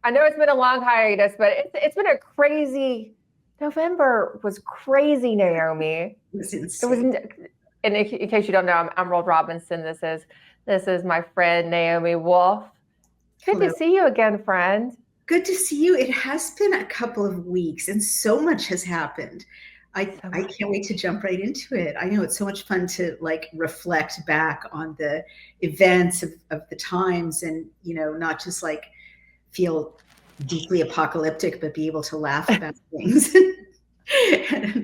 I know it's been a long hiatus, but it's been a crazy. November was crazy, Naomi. It was insane. It was, and in case you don't know, I'm Emerald Robinson. This is my friend Naomi Wolf. Good Hello. to see you again, friend. Good to see you. It has been a couple of weeks, and so much has happened. I can't wait to jump right into it. I know it's so much fun to like reflect back on the events of the times, and not just like feel deeply apocalyptic, but be able to laugh about things.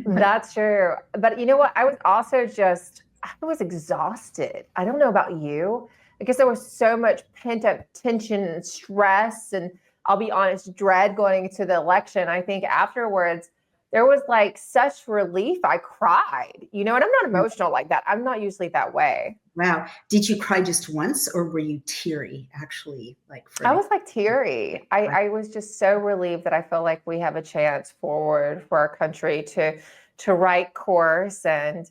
That's true. But you know what? I was exhausted. I don't know about you. I guess there was so much pent-up tension and stress, and I'll be honest, dread going into the election. I think afterwards, there was like such relief. I cried, and I'm not emotional like that. I'm not usually that way. Wow. Did you cry just once, or were you teary actually? I was like teary. I was just so relieved that I feel like we have a chance forward for our country to right course and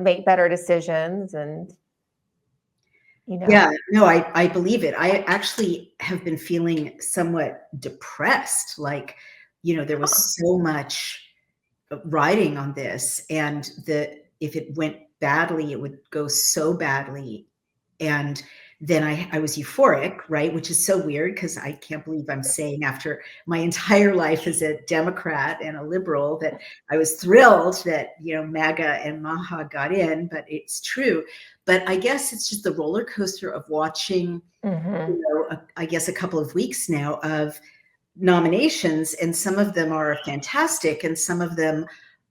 make better decisions. And, Yeah, no, I believe it. I actually have been feeling somewhat depressed. Like, there was so much riding on this, and if it went badly, it would go so badly. And then I was euphoric, right? Which is so weird, because I can't believe I'm saying after my entire life as a Democrat and a liberal that I was thrilled that, MAGA and MAHA got in, but it's true. But I guess it's just the roller coaster of watching, I guess a couple of weeks now of nominations, and some of them are fantastic, and some of them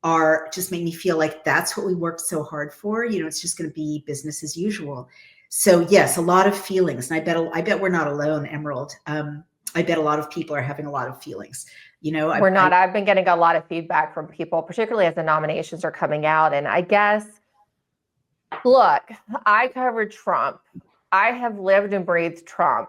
are just make me feel like that's what we worked so hard for. It's just going to be business as usual. So yes, a lot of feelings, and I bet we're not alone, Emerald. I bet a lot of people are having a lot of feelings. We're not. I've been getting a lot of feedback from people, particularly as the nominations are coming out. And I guess, look, I covered Trump. I have lived and breathed Trump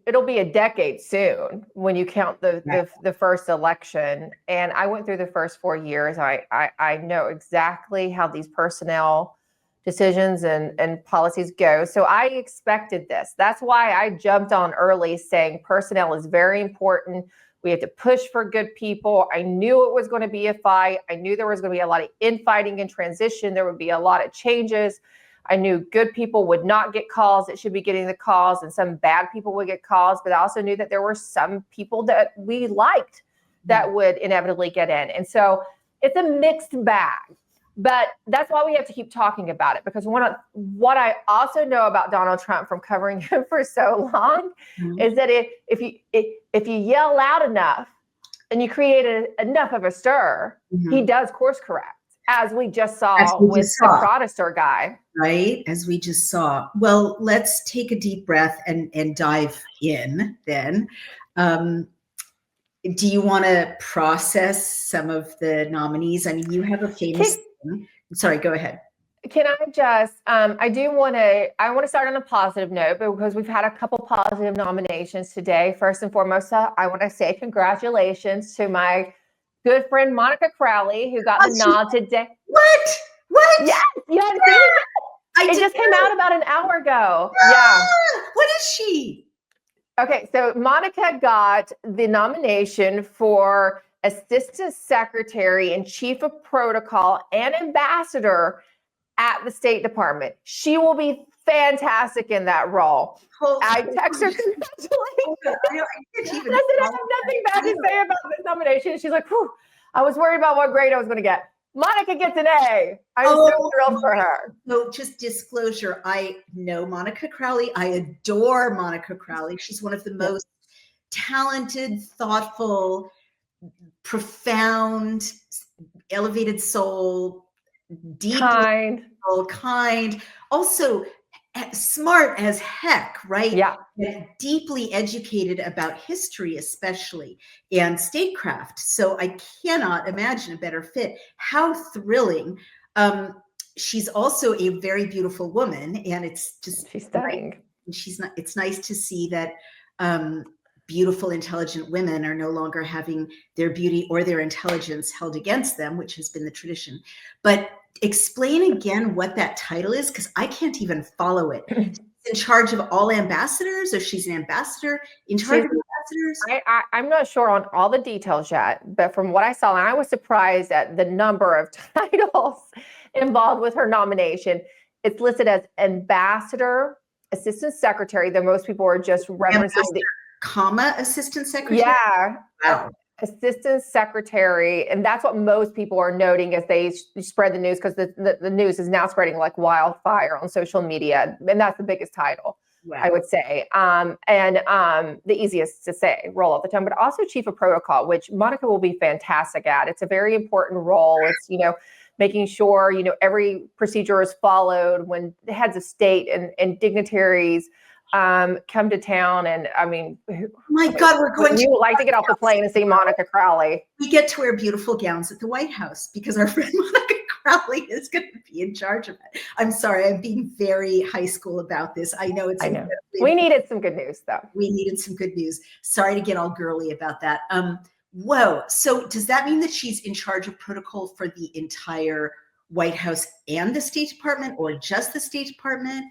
it'll be a decade soon when you count the first election. And I went through the first 4 years. I know exactly how these personnel decisions and policies go. So I expected this. That's why I jumped on early saying personnel is very important. We have to push for good people. I knew it was going to be a fight. I knew there was going to be a lot of infighting and transition. There would be a lot of changes. I knew good people would not get calls that should be getting the calls, and some bad people would get calls. But I also knew that there were some people that we liked that would inevitably get in. And so it's a mixed bag. But that's why we have to keep talking about it, because what I also know about Donald Trump from covering him for so long is that if you yell loud enough and you create enough of a stir, he does course correct, as we just saw with the fraudster guy. Right, as we just saw. Well, let's take a deep breath and dive in then. Do you want to process some of the nominees? I mean, you have a famous thing. Sorry, go ahead. Can I just, I want to start on a positive note, because we've had a couple positive nominations today. First and foremost, I want to say congratulations to my good friend Monica Crowley, who got the nod today. What? Yes, you haven't seen it? It just came out about an hour ago. Yeah. What is she? Okay, so Monica got the nomination for Assistant Secretary and Chief of Protocol and Ambassador at the State Department. She will be fantastic in that role. I text her congratulations. I said, I have nothing bad to say about this nomination. She's like, whew, I was worried about what grade I was going to get. Monica gets an A. I'm so thrilled for her. So just disclosure, I know Monica Crowley. I adore Monica Crowley. She's one of the most talented, thoughtful, profound, elevated soul, deep, kind, also smart as heck, right? Yeah. And deeply educated about history, especially, and statecraft. So I cannot imagine a better fit. How thrilling. She's also a very beautiful woman, and it's just she's stunning. It's nice to see that beautiful, intelligent women are no longer having their beauty or their intelligence held against them, which has been the tradition. But explain again what that title is, because I can't even follow it. in charge of all ambassadors, or she's an ambassador in charge of ambassadors? I'm not sure on all the details yet, but from what I saw, and I was surprised at the number of titles involved with her nomination. It's listed as ambassador, assistant secretary, though most people are just referencing the comma assistant secretary. Yeah. Wow. Assistant secretary, and that's what most people are noting as they spread the news, because the news is now spreading like wildfire on social media, and that's the biggest title. Wow. I would say, and the easiest to say, roll off the tongue, but also chief of protocol, which Monica will be fantastic at. It's a very important role. It's, making sure, every procedure is followed when the heads of state and dignitaries come to town. And God, we're going you would like to get off the plane and see Monica Crowley. We get to wear beautiful gowns at the White House because our friend Monica Crowley is going to be in charge of it. I'm sorry, I'm being very high school about this. I know. We needed some good news, though. We needed some good news. Sorry to get all girly about that. Whoa. So does that mean that she's in charge of protocol for the entire White House and the State Department, or just the State Department?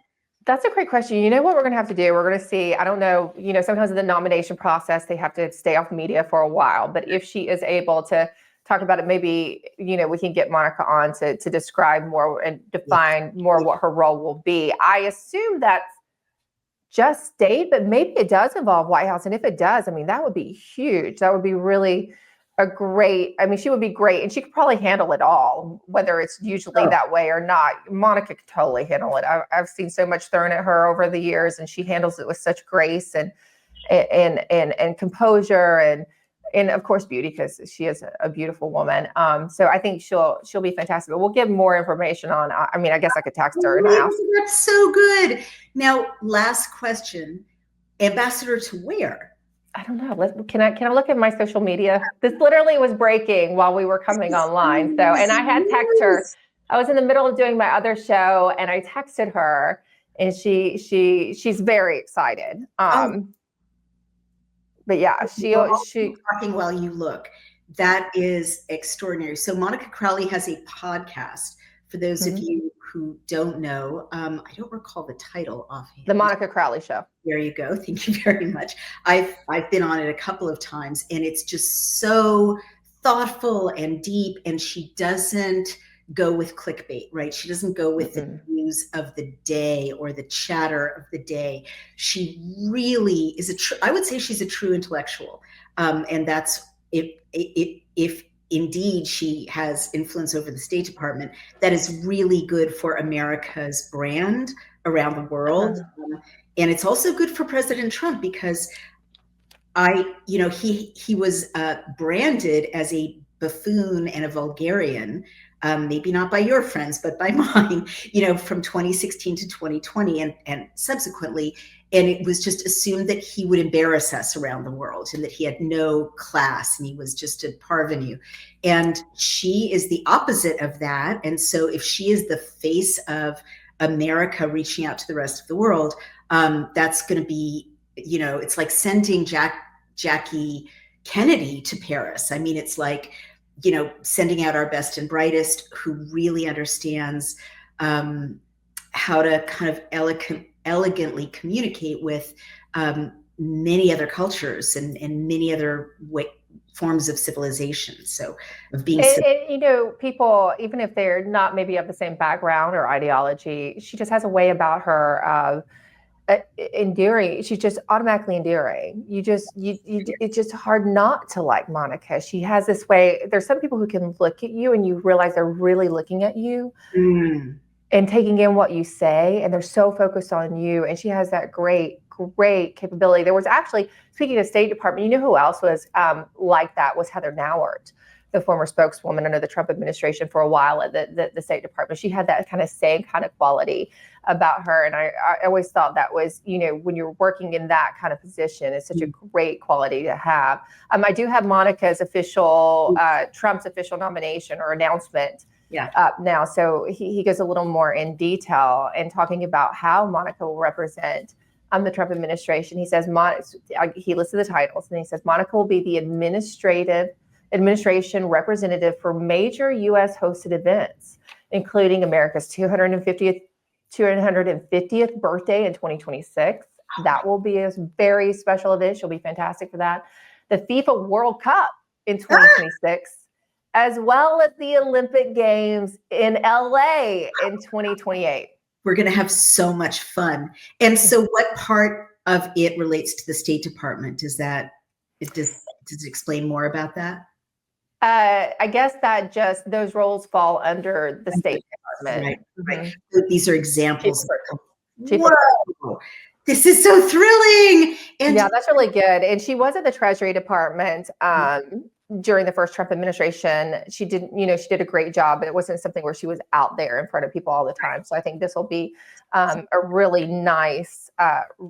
That's a great question. You know what we're going to have to do? We're going to see, I don't know, sometimes in the nomination process, they have to stay off media for a while. But if she is able to talk about it, maybe, we can get Monica on to describe more and define more what her role will be. I assume that's just state, but maybe it does involve White House. And if it does, that would be huge. That would be really she would be great, and she could probably handle it all, whether it's usually that way or not. Monica could totally handle it. I've seen so much thrown at her over the years, and she handles it with such grace and composure and of course beauty, because she is a beautiful woman. So I think she'll be fantastic. But we'll give more information on. I guess I could text her and ask. That's so good. Now, last question: ambassador to where? I don't know. Can I look at my social media? This literally was breaking while we were coming online. So, and I had texted her. I was in the middle of doing my other show, and I texted her, and she's very excited. But yeah, she talking while you look. That is extraordinary. So Monica Crowley has a podcast. For those of you who don't know, I don't recall the title offhand. The Monica Crowley Show. There you go. Thank you very much. I've been on it a couple of times, and it's just so thoughtful and deep, and she doesn't go with clickbait, right? She doesn't go with the news of the day or the chatter of the day. She really is I would say she's a true intellectual. And that's if indeed she has influence over the State Department, that is really good for America's brand around the world. And it's also good for President Trump, because he was branded as a buffoon and a vulgarian, maybe not by your friends, but by mine, from 2016 to 2020 and subsequently. And it was just assumed that he would embarrass us around the world, and that he had no class and he was just a parvenu. And she is the opposite of that. And so if she is the face of America reaching out to the rest of the world, that's going to be, it's like sending Jackie Kennedy to Paris. It's like, sending out our best and brightest, who really understands how to kind of elegantly communicate with many other cultures and many other forms of civilization. So of being, people, even if they're not maybe of the same background or ideology, she just has a way about her of endearing. She's just automatically endearing. It's just hard not to like Monica. She has this way. There's some people who can look at you and you realize they're really looking at you and taking in what you say, and they're so focused on you. And she has that great capability. There was actually, speaking of State Department, who else was like that was Heather Nauert, the former spokeswoman under the Trump administration for a while at the State Department. She had that same kind of quality about her. And I always thought that was, when you're working in that kind of position, it's such a great quality to have. I do have Monica's official, Trump's official nomination or announcement up now. So he goes a little more in detail and talking about how Monica will represent the Trump administration. He says, he listed the titles, and he says, Monica will be the administration representative for major U.S. hosted events, including America's 250th 250th birthday in 2026. That will be a very special event. She'll be fantastic for that. The FIFA World Cup in 2026, as well as the Olympic Games in LA in 2028. We're going to have so much fun. And so what part of it relates to the State Department? Does it explain more about that? I guess that just those roles fall under the State Department. Right, right. So these are examples. Chief Whoa, this is so thrilling. And yeah, that's really good. And she was at the Treasury Department during the first Trump administration. She did a great job, but it wasn't something where she was out there in front of people all the time. So I think this will be a really nice, kind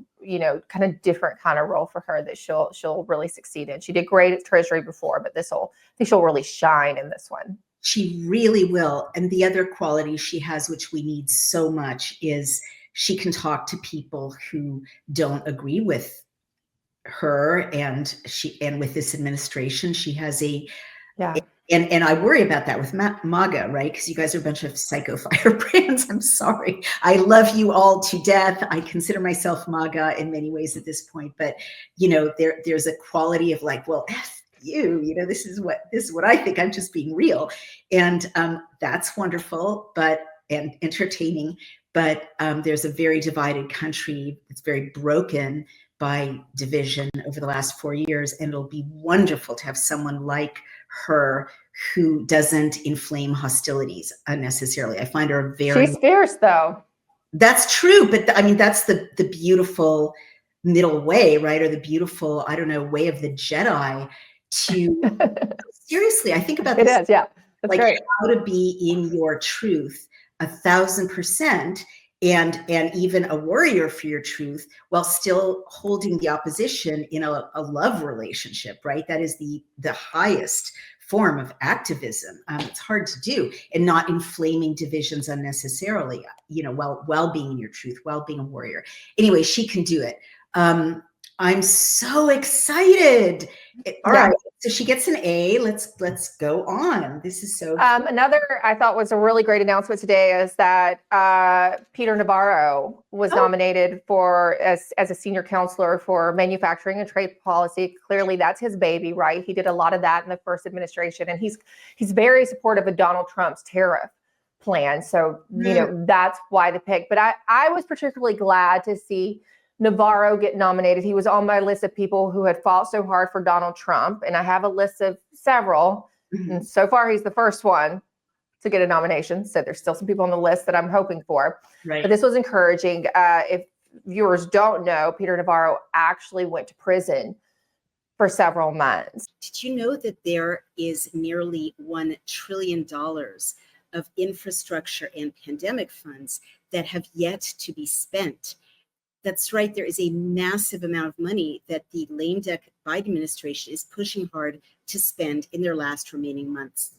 of different kind of role for her that she'll really succeed in. She did great at Treasury before, but I think she'll really shine in this one. She really will. And the other quality she has, which we need so much, is she can talk to people who don't agree with her and with this administration. She has and I worry about that with MAGA, right? Because you guys are a bunch of psycho firebrands. I'm sorry. I love you all to death. I consider myself MAGA in many ways at this point, but there's a quality of like, well, F you, this is what I think. I'm just being real. And that's wonderful, and entertaining. But there's a very divided country. It's very broken by division over the last 4 years. And it'll be wonderful to have someone like her who doesn't inflame hostilities unnecessarily. I find her she's fierce though. That's true. But that's the beautiful middle way, right? Or the beautiful, way of the Jedi to seriously, I think about it this. Is, yeah. That's like great. How to be in your truth 1,000%, and even a warrior for your truth while still holding the opposition in a love relationship, right? That is the highest form of activism. It's hard to do, and not inflaming divisions unnecessarily, while being in your truth, while being a warrior. Anyway, she can do it. I'm so excited. All right. So she gets an A. Let's go on. This is so another I thought was a really great announcement today is that Peter Navarro was nominated as a senior counselor for manufacturing and trade policy. Clearly that's his baby, right? He did a lot of that in the first administration, and he's very supportive of Donald Trump's tariff plan. So, that's why the pick. But I was particularly glad to see Navarro get nominated. He was on my list of people who had fought so hard for Donald Trump, and I have a list of several. And so far, he's the first one to get a nomination. So there's still some people on the list that I'm hoping for. Right. But this was encouraging. If viewers don't know, Peter Navarro actually went to prison for several months. Did you know that there is nearly $1 trillion of infrastructure and pandemic funds that have yet to be spent? That's right. There is a massive amount of money that the lame duck Biden administration is pushing hard to spend in their last remaining months.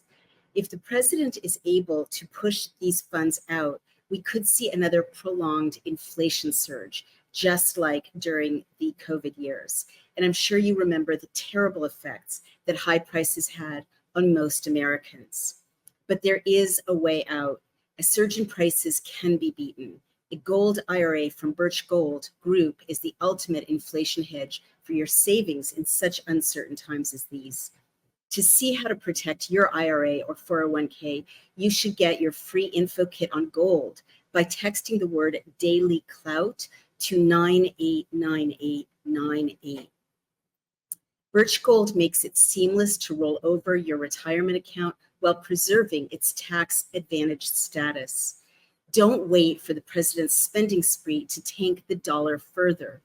If the president is able to push these funds out, we could see another prolonged inflation surge, just like during the COVID years. And I'm sure you remember the terrible effects that high prices had on most Americans. But there is a way out. A surge in prices can be beaten. A gold IRA from Birch Gold Group is the ultimate inflation hedge for your savings in such uncertain times as these. To see how to protect your IRA or 401k, you should get your free info kit on gold by texting the word Daily Clout to 989898. Birch Gold makes it seamless to roll over your retirement account while preserving its tax advantage status. Don't wait for the president's spending spree to tank the dollar further.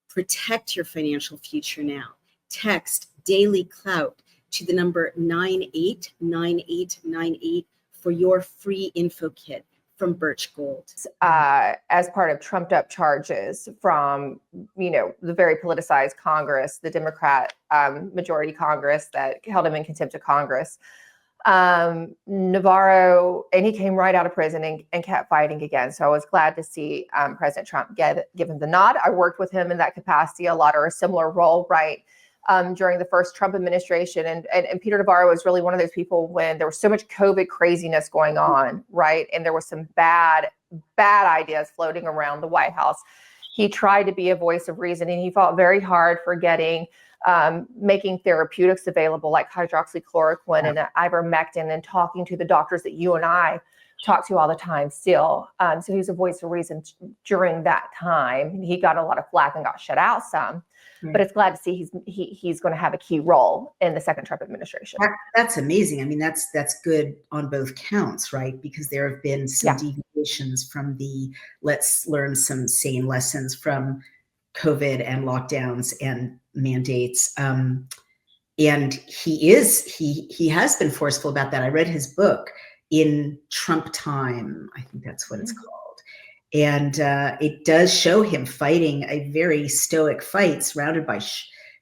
Protect your financial future now. Text Daily Clout to the number 989898 for your free info kit from Birch Gold. As part of trumped up charges from, the very politicized Congress, the Democrat majority Congress that held him in contempt of Congress. Navarro, and he came right out of prison and kept fighting again. So I was glad to see President Trump give him the nod. I worked with him in that capacity a lot, or a similar role, right, during the first Trump administration. And Peter Navarro was really one of those people when there was so much COVID craziness going on, right? And there was some bad bad ideas floating around the White House. He tried to be a voice of reason, and he fought very hard for making therapeutics available like hydroxychloroquine and ivermectin, and talking to the doctors that you and I talk to all the time still. So he was a voice of reason during that time. He got a lot of flack and got shut out some. But it's glad to see he's going to have a key role in the second Trump administration. That's amazing. I mean, that's good on both counts, right? Because there have been some deviations from the let's learn some sane lessons from COVID and lockdowns and mandates. And he has been forceful about that. I read his book, In Trump Time, I think that's what it's called. And it does show him fighting a very stoic fight surrounded by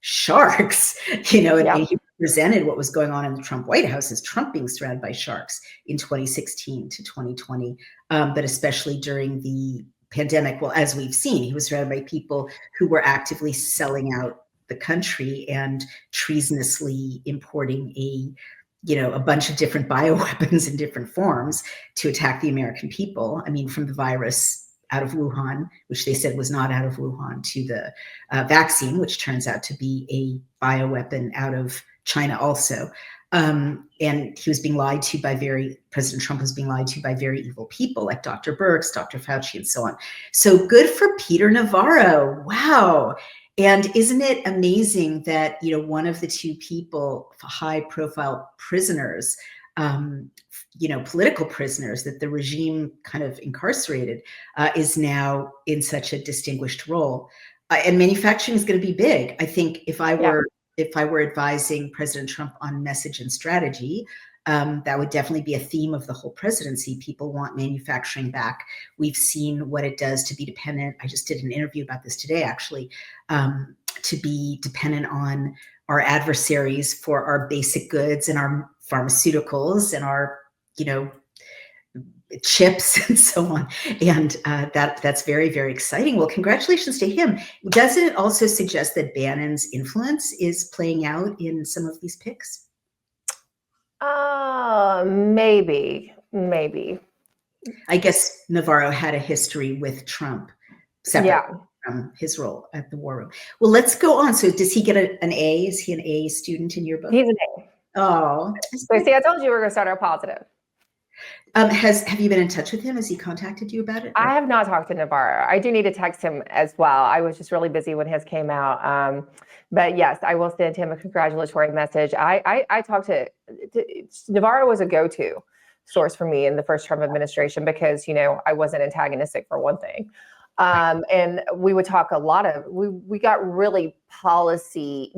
sharks, and he presented what was going on in the Trump White House as Trump being surrounded by sharks in 2016 to 2020, but especially during the pandemic. Well, as we've seen, he was surrounded by people who were actively selling out the country and treasonously importing a bunch of different bioweapons in different forms to attack the American people. I mean, from the virus out of Wuhan, which they said was not out of Wuhan, to the vaccine, which turns out to be a bioweapon out of China also. And he was being lied to President Trump was being lied to by very evil people like Dr. Birx, Dr. Fauci, and so on. So good for Peter Navarro. Wow. And isn't it amazing that, one of the two people, high profile prisoners, political prisoners that the regime kind of incarcerated, is now in such a distinguished role. And manufacturing is going to be big. I think if I were advising President Trump on message and strategy, that would definitely be a theme of the whole presidency. People want manufacturing back. We've seen what it does to be dependent. I just did an interview about this today, actually, to be dependent on our adversaries for our basic goods and our pharmaceuticals and our, chips and so on. And that's very, very exciting. Well, congratulations to him. Doesn't it also suggest that Bannon's influence is playing out in some of these picks? Maybe. I guess Navarro had a history with Trump, separate from his role at the War Room. Well, let's go on. So does he get an A? Is he an A student in your book? He's an A. Oh. So see, I told you we were going to start out positive. Have you been in touch with him? Has he contacted you about it? I have not talked to Navarro. I do need to text him as well. I was just really busy when his came out. But yes, I will send him a congratulatory message. I talked to Navarro was a go-to source for me in the first Trump administration because, I wasn't antagonistic for one thing. And we would talk we got really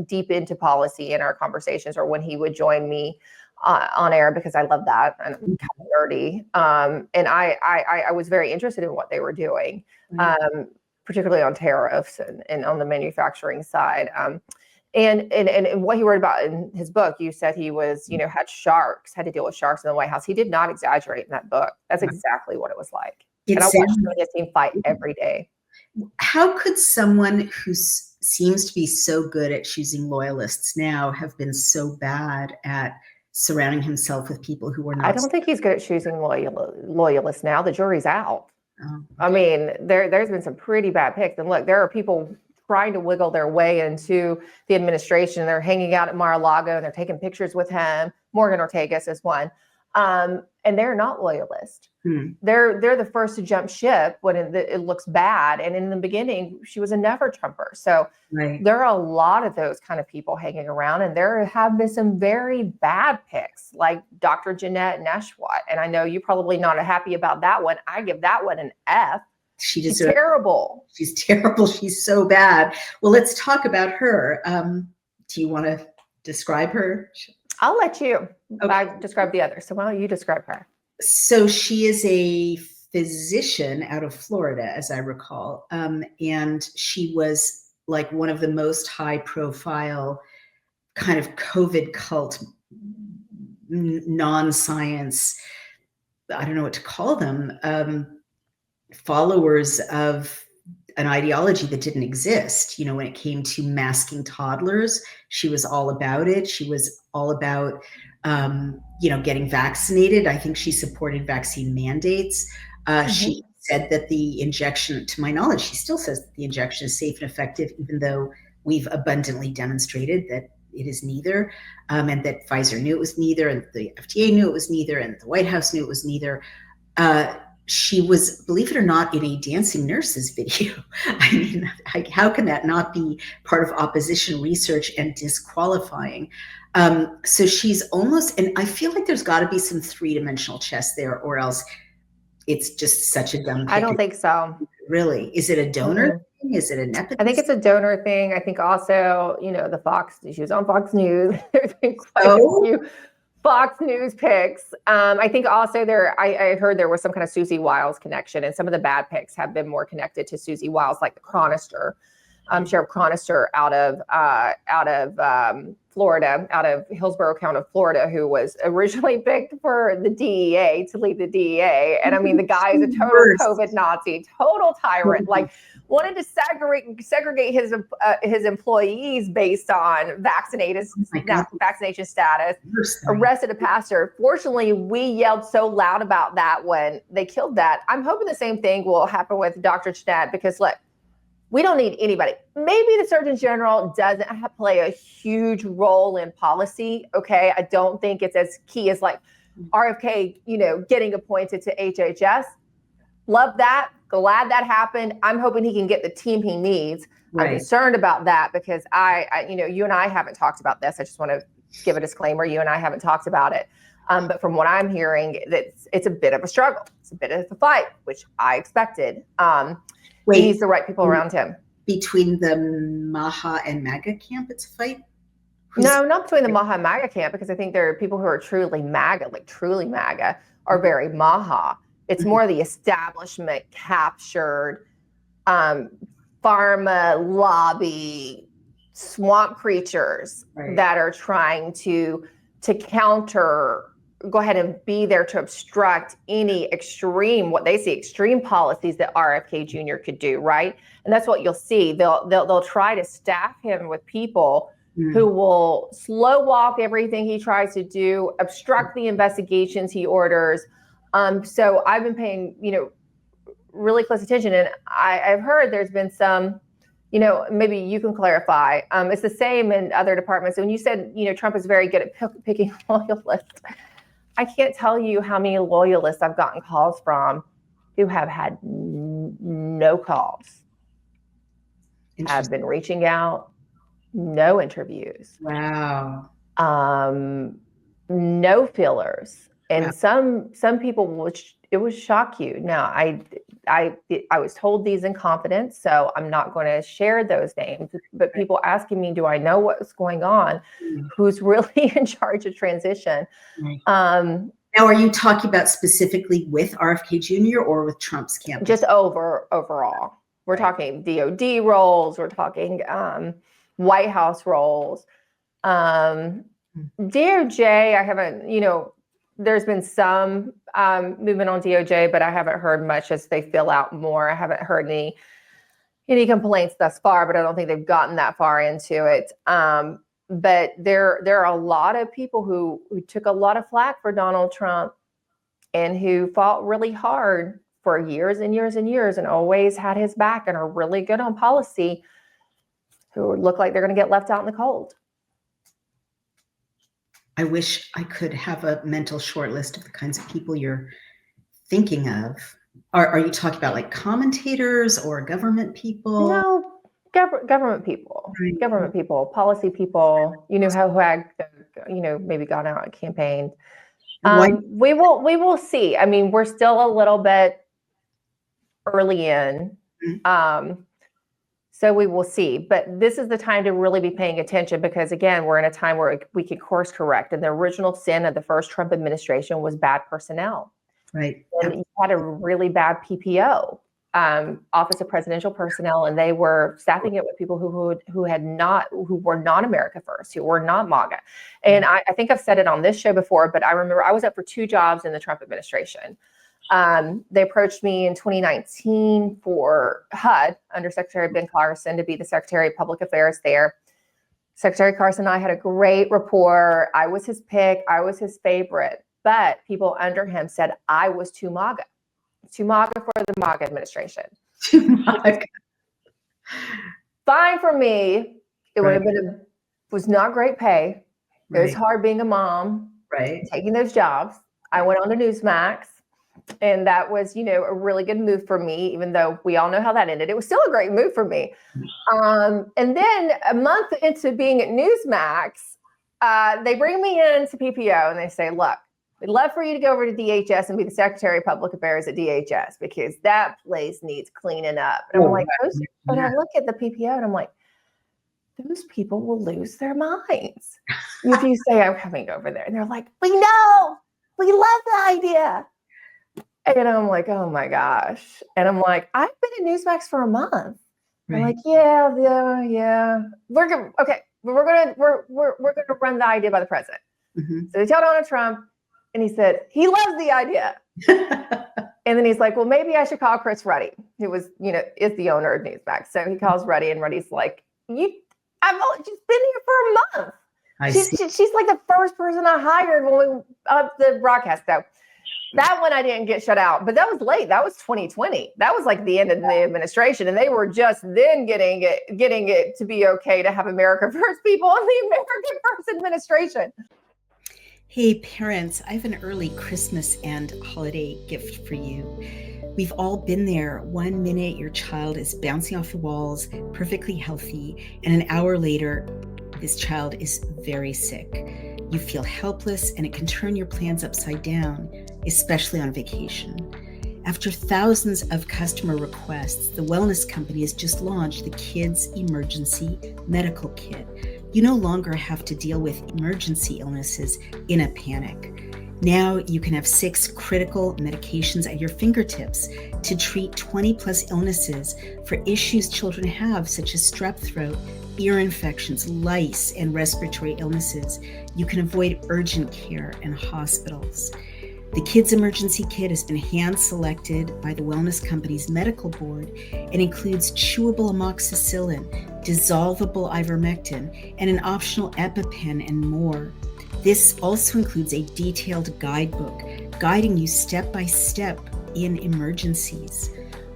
deep into policy in our conversations, or when he would join me on air, because I love that and I'm kind of nerdy. And I was very interested in what they were doing, particularly on tariffs and on the manufacturing side. And what he wrote about in his book, you said he was, had to deal with sharks in the White House. He did not exaggerate in that book. That's exactly what it was like. And I watched his team fight every day. How could someone who seems to be so good at choosing loyalists now have been so bad at surrounding himself with people who were not? I don't think he's good at choosing loyalists now. The jury's out. Oh. I mean, there's been some pretty bad picks. And look, there are people trying to wiggle their way into the administration. They're hanging out at Mar-a-Lago and they're taking pictures with him. Morgan Ortagus is one. And they're not loyalist. They're the first to jump ship when it looks bad. And in the beginning, she was a never Trumper. So there are a lot of those kind of people hanging around. And there have been some very bad picks, like Dr. Jenette Nesheiwat. And I know you're probably not happy about that one. I give that one an F. She's terrible. She's terrible. She's so bad. Well, let's talk about her. Do you want to describe her? I'll let you. Okay. I describe the other. So why don't you describe her? So she is a physician out of Florida, as I recall. And she was like one of the most high profile kind of COVID cult, non-science, I don't know what to call them, followers of an ideology that didn't exist. When it came to masking toddlers, she was all about it. She was all about, getting vaccinated. I think she supported vaccine mandates. She said that the injection, to my knowledge, he still says that the injection is safe and effective, even though we've abundantly demonstrated that it is neither, and that Pfizer knew it was neither, and the FDA knew it was neither, and the White House knew it was neither. She was, believe it or not, in a Dancing Nurses video. I mean, how can that not be part of opposition research and disqualifying? So she's almost, and I feel like there's got to be some three-dimensional chess there, or else it's just such a dumb pick. I don't think so. Really? Is it a donor thing? Is it a nepotism? I think it's a donor thing. I think also, the she was on Fox News. There's been quite a few Fox News picks. I think also I heard there was some kind of Susie Wiles connection, and some of the bad picks have been more connected to Susie Wiles, like the Chronister, Sheriff Chronister out of Florida, out of Hillsborough County, Florida, who was originally picked for the DEA to lead the DEA. And I mean, the guy is a total COVID Nazi, total tyrant, like wanted to segregate his employees based on vaccination status, arrested a pastor. Fortunately, we yelled so loud about that when they killed that. I'm hoping the same thing will happen with Dr. Jenette, because look, we don't need anybody. Maybe the Surgeon General doesn't play a huge role in policy. Okay. I don't think it's as key as like RFK, getting appointed to HHS. Love that. Glad that happened. I'm hoping he can get the team he needs. Right. I'm concerned about that because I, you and I haven't talked about this. I just want to give a disclaimer. You and I haven't talked about it. But from what I'm hearing, it's a bit of a struggle. It's a bit of a fight, which I expected. He needs the right people around him. Between the MAHA and MAGA camp, it's a fight? No, not between the MAHA and MAGA camp, because I think there are people who are truly MAGA, are very MAHA. It's more the establishment captured, pharma lobby, swamp creatures that are trying to counter, go ahead and be there to obstruct any extreme policies that RFK Jr. could do, right? And that's what you'll see. They'll try to staff him with people who will slow walk everything he tries to do, obstruct the investigations he orders. So I've been paying, really close attention, and I've heard there's been some, maybe you can clarify. It's the same in other departments. When you said, Trump is very good at picking loyalists, I can't tell you how many loyalists I've gotten calls from who have had no calls, have been reaching out, no interviews. Wow. No fillers. And some people, which it would shock you. Now, I was told these in confidence, so I'm not going to share those names. But people asking me, do I know what's going on? Who's really in charge of transition? Now, are you talking about specifically with RFK Jr. or with Trump's campaign? Just overall. We're talking DOD roles. We're talking White House roles. DOJ, I haven't, there's been some movement on DOJ, but I haven't heard much as they fill out more. I haven't heard any complaints thus far, but I don't think they've gotten that far into it. But there are a lot of people who took a lot of flack for Donald Trump and who fought really hard for years and years and years and always had his back and are really good on policy, who look like they're going to get left out in the cold. I wish I could have a mental short list of the kinds of people you're thinking of. Are you talking about like commentators or government people? No, government people, government people, policy people, who had, maybe gone out and campaigned. We will see. I mean, we're still a little bit early in. So we will see, but this is the time to really be paying attention because, again, we're in a time where we can course correct. And the original sin of the first Trump administration was bad personnel. Right. And you had a really bad PPO, Office of Presidential Personnel, and they were staffing it with people who were not America First, who were not MAGA. And I think I've said it on this show before, but I remember I was up for 2 jobs in the Trump administration. They approached me in 2019 for HUD under Secretary Ben Carson to be the Secretary of Public Affairs there. Secretary Carson and I had a great rapport. I was his pick. I was his favorite, but people under him said I was too MAGA, to MAGA for the MAGA administration. MAGA. Fine for me. It would have been was not great pay. It was hard being a mom, taking those jobs. I went on to Newsmax, and that was, you know, a really good move for me, even though we all know how that ended. It was still a great move for me. And then a month into being at Newsmax, they bring me into PPO and they say, look, we'd love for you to go over to DHS and be the Secretary of Public Affairs at DHS because that place needs cleaning up. And I'm like, but I look at the PPO and I'm like, those people will lose their minds if you say I'm coming over there. And they're like, we know, we love the idea. And I'm like, oh my gosh. And I'm like, I've been at Newsmax for a month. They're like, yeah. We're gonna run the idea by the president. So they tell Donald Trump, and he said he loves the idea. And then he's like, well, maybe I should call Chris Ruddy, who was, you know, is the owner of Newsmax. So he calls Ruddy, and Ruddy's like, I've only just been here for a month. She's like the first person I hired when we up the broadcast. So that one I didn't get shut out, but that was late. That was 2020. That was like the end of the administration, and they were just then getting it to be okay to have America First people in the America First administration. Hey parents, I have an early Christmas and holiday gift for you. We've all been there. 1 minute your child is bouncing off the walls, perfectly healthy, and an hour later, this child is very sick. You feel helpless, and it can turn your plans upside down, especially on vacation. After thousands of customer requests, the wellness company has just launched the Kids Emergency Medical Kit. You no longer have to deal with emergency illnesses in a panic. Now you can have 6 critical medications at your fingertips to treat 20 plus illnesses for issues children have, such as strep throat, ear infections, lice, and respiratory illnesses. You can avoid urgent care and hospitals. The Kids Emergency Kit has been hand-selected by the wellness company's medical board and includes chewable amoxicillin, dissolvable ivermectin, and an optional EpiPen and more. This also includes a detailed guidebook guiding you step by step in emergencies.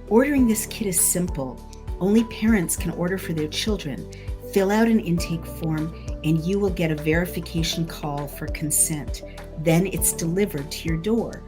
Ordering this kit is simple. Only parents can order for their children. Fill out an intake form and you will get a verification call for consent. Then it's delivered to your door.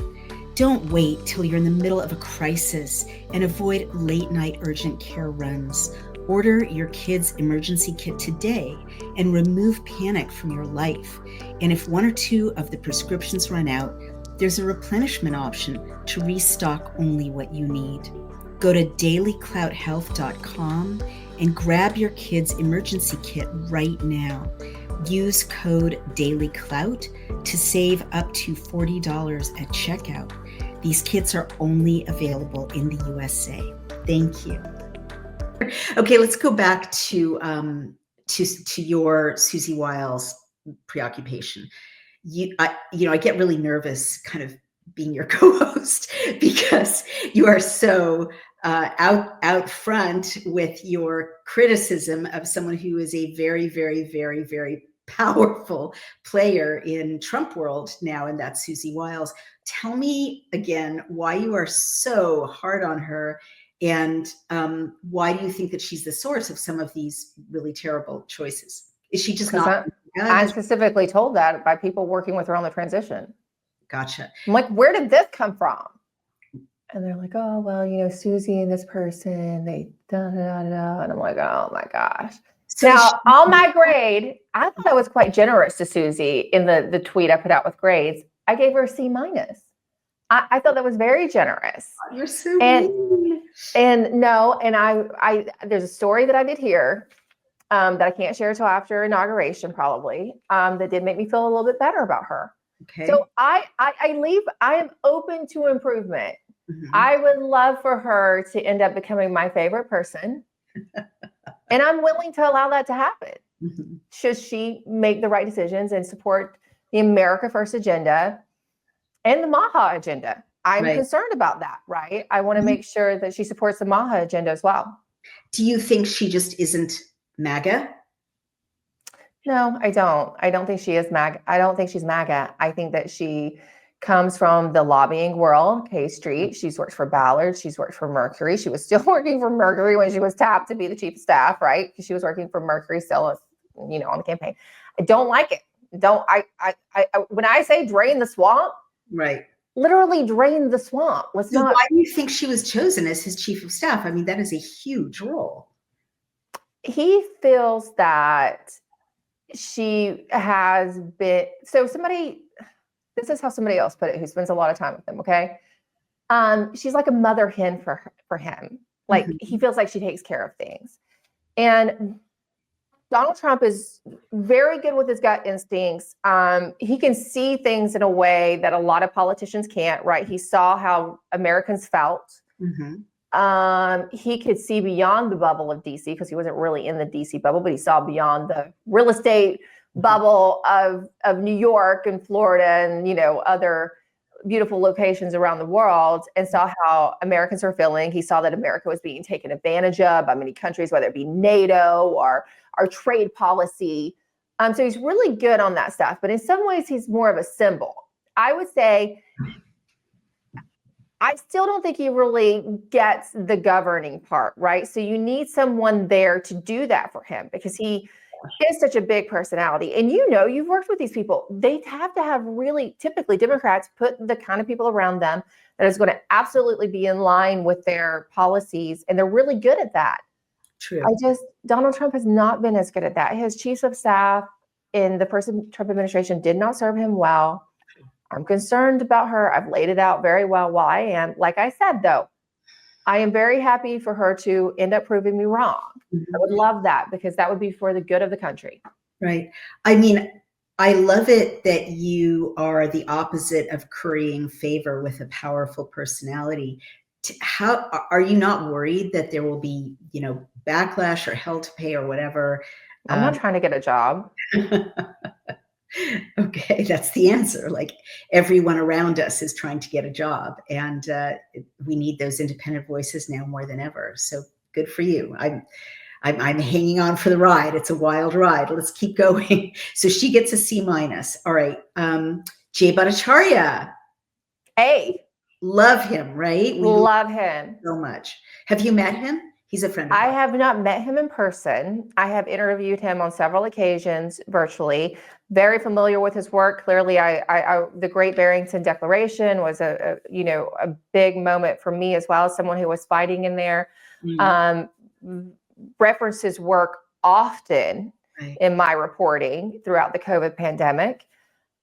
Don't wait till you're in the middle of a crisis and avoid late-night urgent care runs. Order your kids' emergency kit today and remove panic from your life. And if 1 or 2 of the prescriptions run out, there's a replenishment option to restock only what you need. Go to dailyclouthealth.com and grab your kids' emergency kit right now. Use code DailyClout to save up to $40 at checkout. These kits are only available in the USA. Thank you. Okay, let's go back to your Susie Wiles preoccupation. I get really nervous kind of being your co-host because you are so out front with your criticism of someone who is a very, very, very, very powerful player in Trump world now, and that's Susie Wiles. Tell me again why you are so hard on her, and why do you think that she's the source of some of these really terrible choices? Is she just not? I'm specifically told that by people working with her on the transition. Gotcha. I'm like, where did this come from? And they're like, oh, well, you know, Susie and this person, they da-da-da-da. And I'm like, oh my gosh. So now, on my grade, I thought I was quite generous to Susie in the tweet I put out with grades. I gave her a C-. I thought that was very generous. You're so mean. And I there's a story that I did here that I can't share until after inauguration, probably, that did make me feel a little bit better about her. Okay. So I am open to improvement. Mm-hmm. I would love for her to end up becoming my favorite person. And I'm willing to allow that to happen. Mm-hmm. Should she make the right decisions and support the America First agenda and the MAHA agenda? I'm concerned about that, right? I want to make sure that she supports the MAHA agenda as well. Do you think she just isn't MAGA? No, I don't. I don't think she is MAGA. I don't think she's MAGA. I think that she comes from the lobbying world, K Street. She's worked for Ballard. She's worked for Mercury. She was still working for Mercury when she was tapped to be the chief of staff, right? Because she was working for Mercury still, you know, on the campaign. I don't like it. When I say drain the swamp, right. Literally drain the swamp. Why do you think she was chosen as his chief of staff? I mean, that is a huge role. He feels that she has been, this is how somebody else put it, who spends a lot of time with him. Okay. She's like a mother hen for him. Like he feels like she takes care of things. And Donald Trump is very good with his gut instincts. He can see things in a way that a lot of politicians can't, right? He saw how Americans felt. He could see beyond the bubble of DC because he wasn't really in the DC bubble, but he saw beyond the real estate bubble of New York and Florida and, you know, other beautiful locations around the world, and saw how Americans are feeling. He saw that America was being taken advantage of by many countries, whether it be NATO or our trade policy. So he's really good on that stuff, but in some ways he's more of a symbol. I would say, I still don't think he really gets the governing part, right? So you need someone there to do that for him because he is such a big personality. And you know, you've worked with these people. They have to have really, typically Democrats put the kind of people around them that is going to absolutely be in line with their policies. And they're really good at that. True. Donald Trump has not been as good at that. His chiefs of staff in the first Trump administration did not serve him well. I'm concerned about her. I've laid it out very well while I am. Like I said, though, I am very happy for her to end up proving me wrong. I would love that because that would be for the good of the country. Right. I mean, I love it that you are the opposite of currying favor with a powerful personality. How are you not worried that there will be, you know, backlash or hell to pay or whatever? I'm not trying to get a job. Okay, that's the answer. Like everyone around us is trying to get a job, and we need those independent voices now more than ever. So good for you. I'm hanging on for the ride. It's a wild ride. Let's keep going. So she gets a C-. All right. Jay Bhattacharya. A. Love him, right? We love him so much. Have you met him? He's a friend of I ours. have not met him in person. I have interviewed him on several occasions virtually. Very familiar with his work. Clearly, the Great Barrington Declaration was a big moment for me as well as someone who was fighting in there. Reference his work often in my reporting throughout the COVID pandemic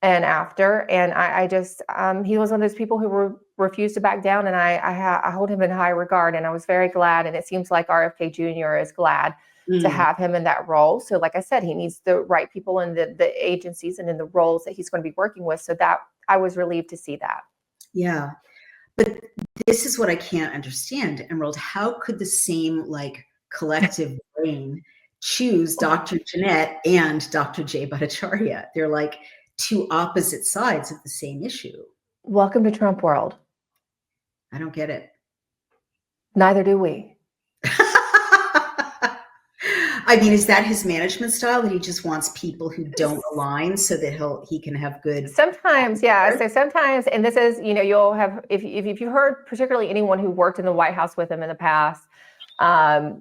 and after. And he was one of those people who refused to back down. And I hold him in high regard. And I was very glad. And it seems like RFK Jr. is glad to have him in that role. So like I said, he needs the right people in the agencies and in the roles that he's going to be working with. So that I was relieved to see that. Yeah. But this is what I can't understand, Emerald. How could the same collective brain choose Dr. Jenette and Dr. Jay Bhattacharya? They're like two opposite sides of the same issue. Welcome to Trump world. I don't get it. Neither do we. I mean, is that his management style, that he just wants people who don't align so that he can have good? Sometimes, yeah. So sometimes, and this is, you'll have, if you've heard particularly anyone who worked in the White House with him in the past, they'll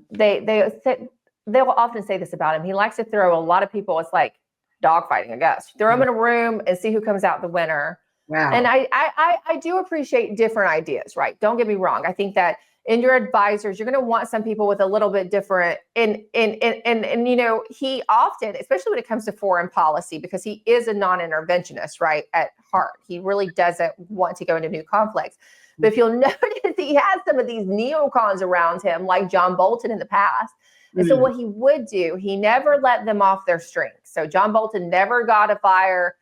often say this about him. He likes to throw a lot of people. It's like dogfighting, I guess. Throw them in a room and see who comes out the winner. Wow. And I do appreciate different ideas, right? Don't get me wrong. I think that in your advisors, you're going to want some people with a little bit different. And he often, especially when it comes to foreign policy, because he is a non-interventionist, right, at heart. He really doesn't want to go into new conflicts. But if you'll notice, he has some of these neocons around him, like John Bolton in the past. And so what he would do, he never let them off their strength. So John Bolton never got a fire,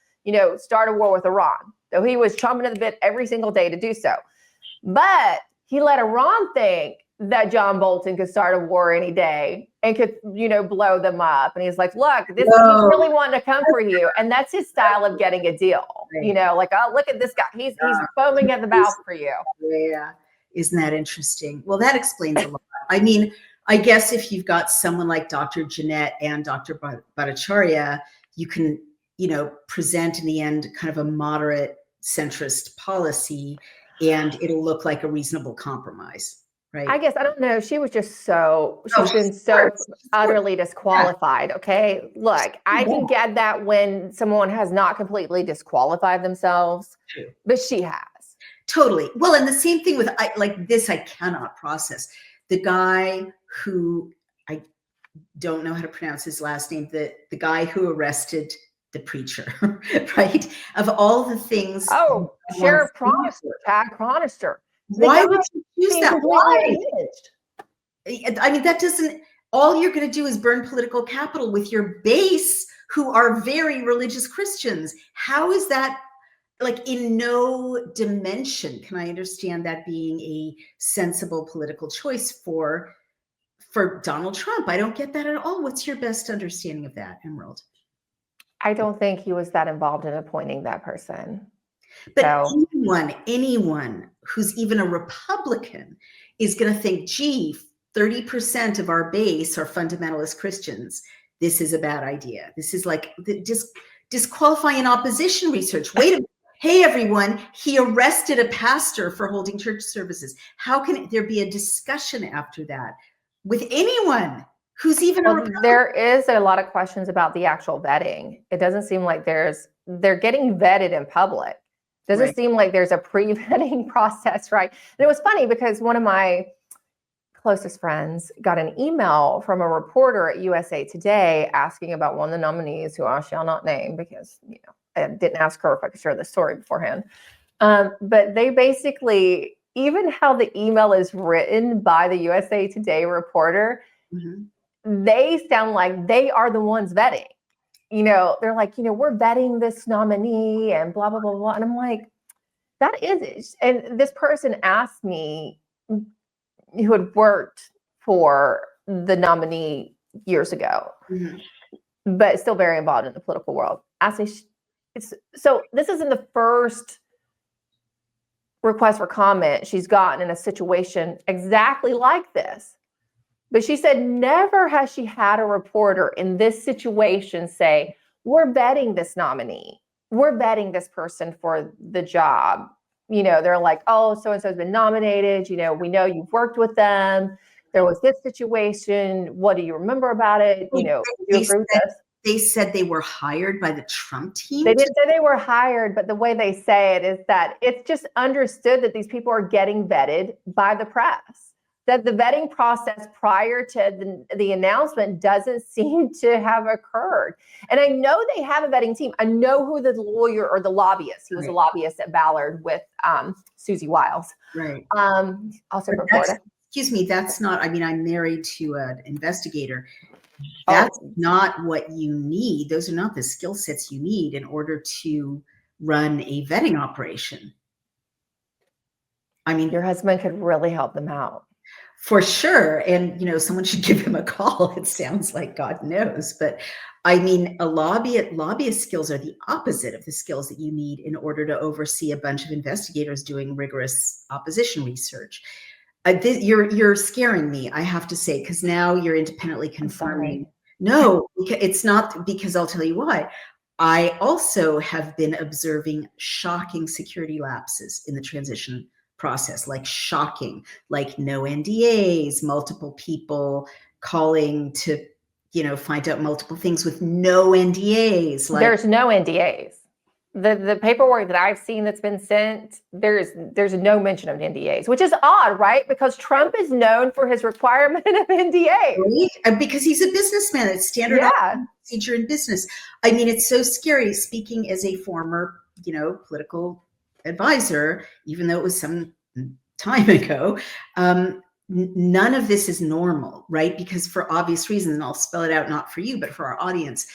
start a war with Iran. So he was chomping at the bit every single day to do so. But he let Iran think that John Bolton could start a war any day and could, blow them up. And he's like, look, he's really wanting to come for you. And that's his style of getting a deal. Right. Oh, look at this guy. He's foaming at the mouth for you. Yeah. Isn't that interesting? Well, that explains a lot. I mean, I guess if you've got someone like Dr. Jenette and Dr. Bhattacharya, you can, present in the end kind of a moderate centrist policy, and it'll look like a reasonable compromise, right? I guess, I don't know. She was just she's been so utterly disqualified. Yeah. Okay. Look, I can get that when someone has not completely disqualified themselves, but she has. Totally. Well, and the same thing with like this, I cannot process. The guy who, I don't know how to pronounce his last name, the guy who arrested the preacher, right? Of all the things. Oh, Sheriff Cronister, Chad Cronister. Why would you use that? Why? I mean, that doesn't, all you're going to do is burn political capital with your base who are very religious Christians. How is that, like, in no dimension can I understand that being a sensible political choice for Donald Trump? I don't get that at all. What's your best understanding of that, Emerald? I don't think he was that involved in appointing that person. But so, anyone who's even a Republican is going to think, gee, 30% of our base are fundamentalist Christians. This is a bad idea. This is like disqualifying opposition research. Wait a minute. Hey, everyone, he arrested a pastor for holding church services. How can there be a discussion after that with anyone who's even a Republican? There is a lot of questions about the actual vetting. It doesn't seem like they're getting vetted in public. Doesn't seem like there's a pre-vetting process, right? And it was funny because one of my closest friends got an email from a reporter at USA Today asking about one of the nominees, who I shall not name because, you know, I didn't ask her if I could share the story beforehand. But they basically, even how the email is written by the USA Today reporter, they sound like they are the ones vetting. You know, they're like, you know, we're vetting this nominee and blah, blah, blah, blah. And I'm like, that is it. And this person asked me, who had worked for the nominee years ago, but still very involved in the political world, asked me, so this isn't the first request for comment she's gotten in a situation exactly like this. But she said never has she had a reporter in this situation say, we're vetting this nominee. We're vetting this person for the job. You know, they're like, oh, so-and-so has been nominated. You know, we know you've worked with them. There was this situation. What do you remember about it? You know, do you agree with this? They said they were hired by the Trump team? They didn't say they were hired, but the way they say it is that it's just understood that these people are getting vetted by the press. That the vetting process prior to the announcement doesn't seem to have occurred. And I know they have a vetting team. I know who the lawyer or the lobbyist. He was a lobbyist at Ballard with Susie Wiles. Right. Also reporter. Excuse me, that's not, I mean, I'm married to an investigator. That's not what you need. Those are not the skill sets you need in order to run a vetting operation. I mean, your husband could really help them out. For sure. And, you know, someone should give him a call. It sounds like God knows. But I mean, lobbyist skills are the opposite of the skills that you need in order to oversee a bunch of investigators doing rigorous opposition research. You're scaring me, I have to say, because now you're independently confirming. No, it's not, because I'll tell you why. I also have been observing shocking security lapses in the transition process, like shocking, like no NDAs, multiple people calling to, you know, find out multiple things with no NDAs. Like, there's no NDAs. The paperwork that I've seen that's been sent, there's no mention of NDAs, which is odd, right? Because Trump is known for his requirement of NDAs. Right? Because he's a businessman. It's standard procedure in business. I mean, it's so scary. Speaking as a former, you know, political advisor, even though it was some time ago, none of this is normal, right? Because for obvious reasons, and I'll spell it out, not for you, but for our audience,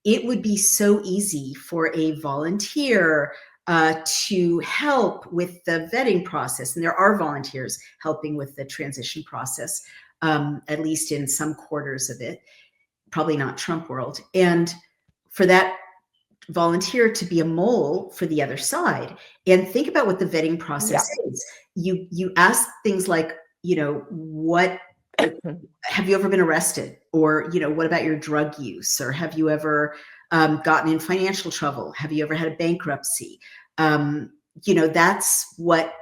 it would be so easy for a volunteer to help with the vetting process. And there are volunteers helping with the transition process, at least in some quarters of it, probably not Trump world. And for that volunteer to be a mole for the other side. And think about what the vetting process is. You ask things like, you know, what have you ever been arrested? Or, you know, what about your drug use? Or have you ever gotten in financial trouble? Have you ever had a bankruptcy? that's what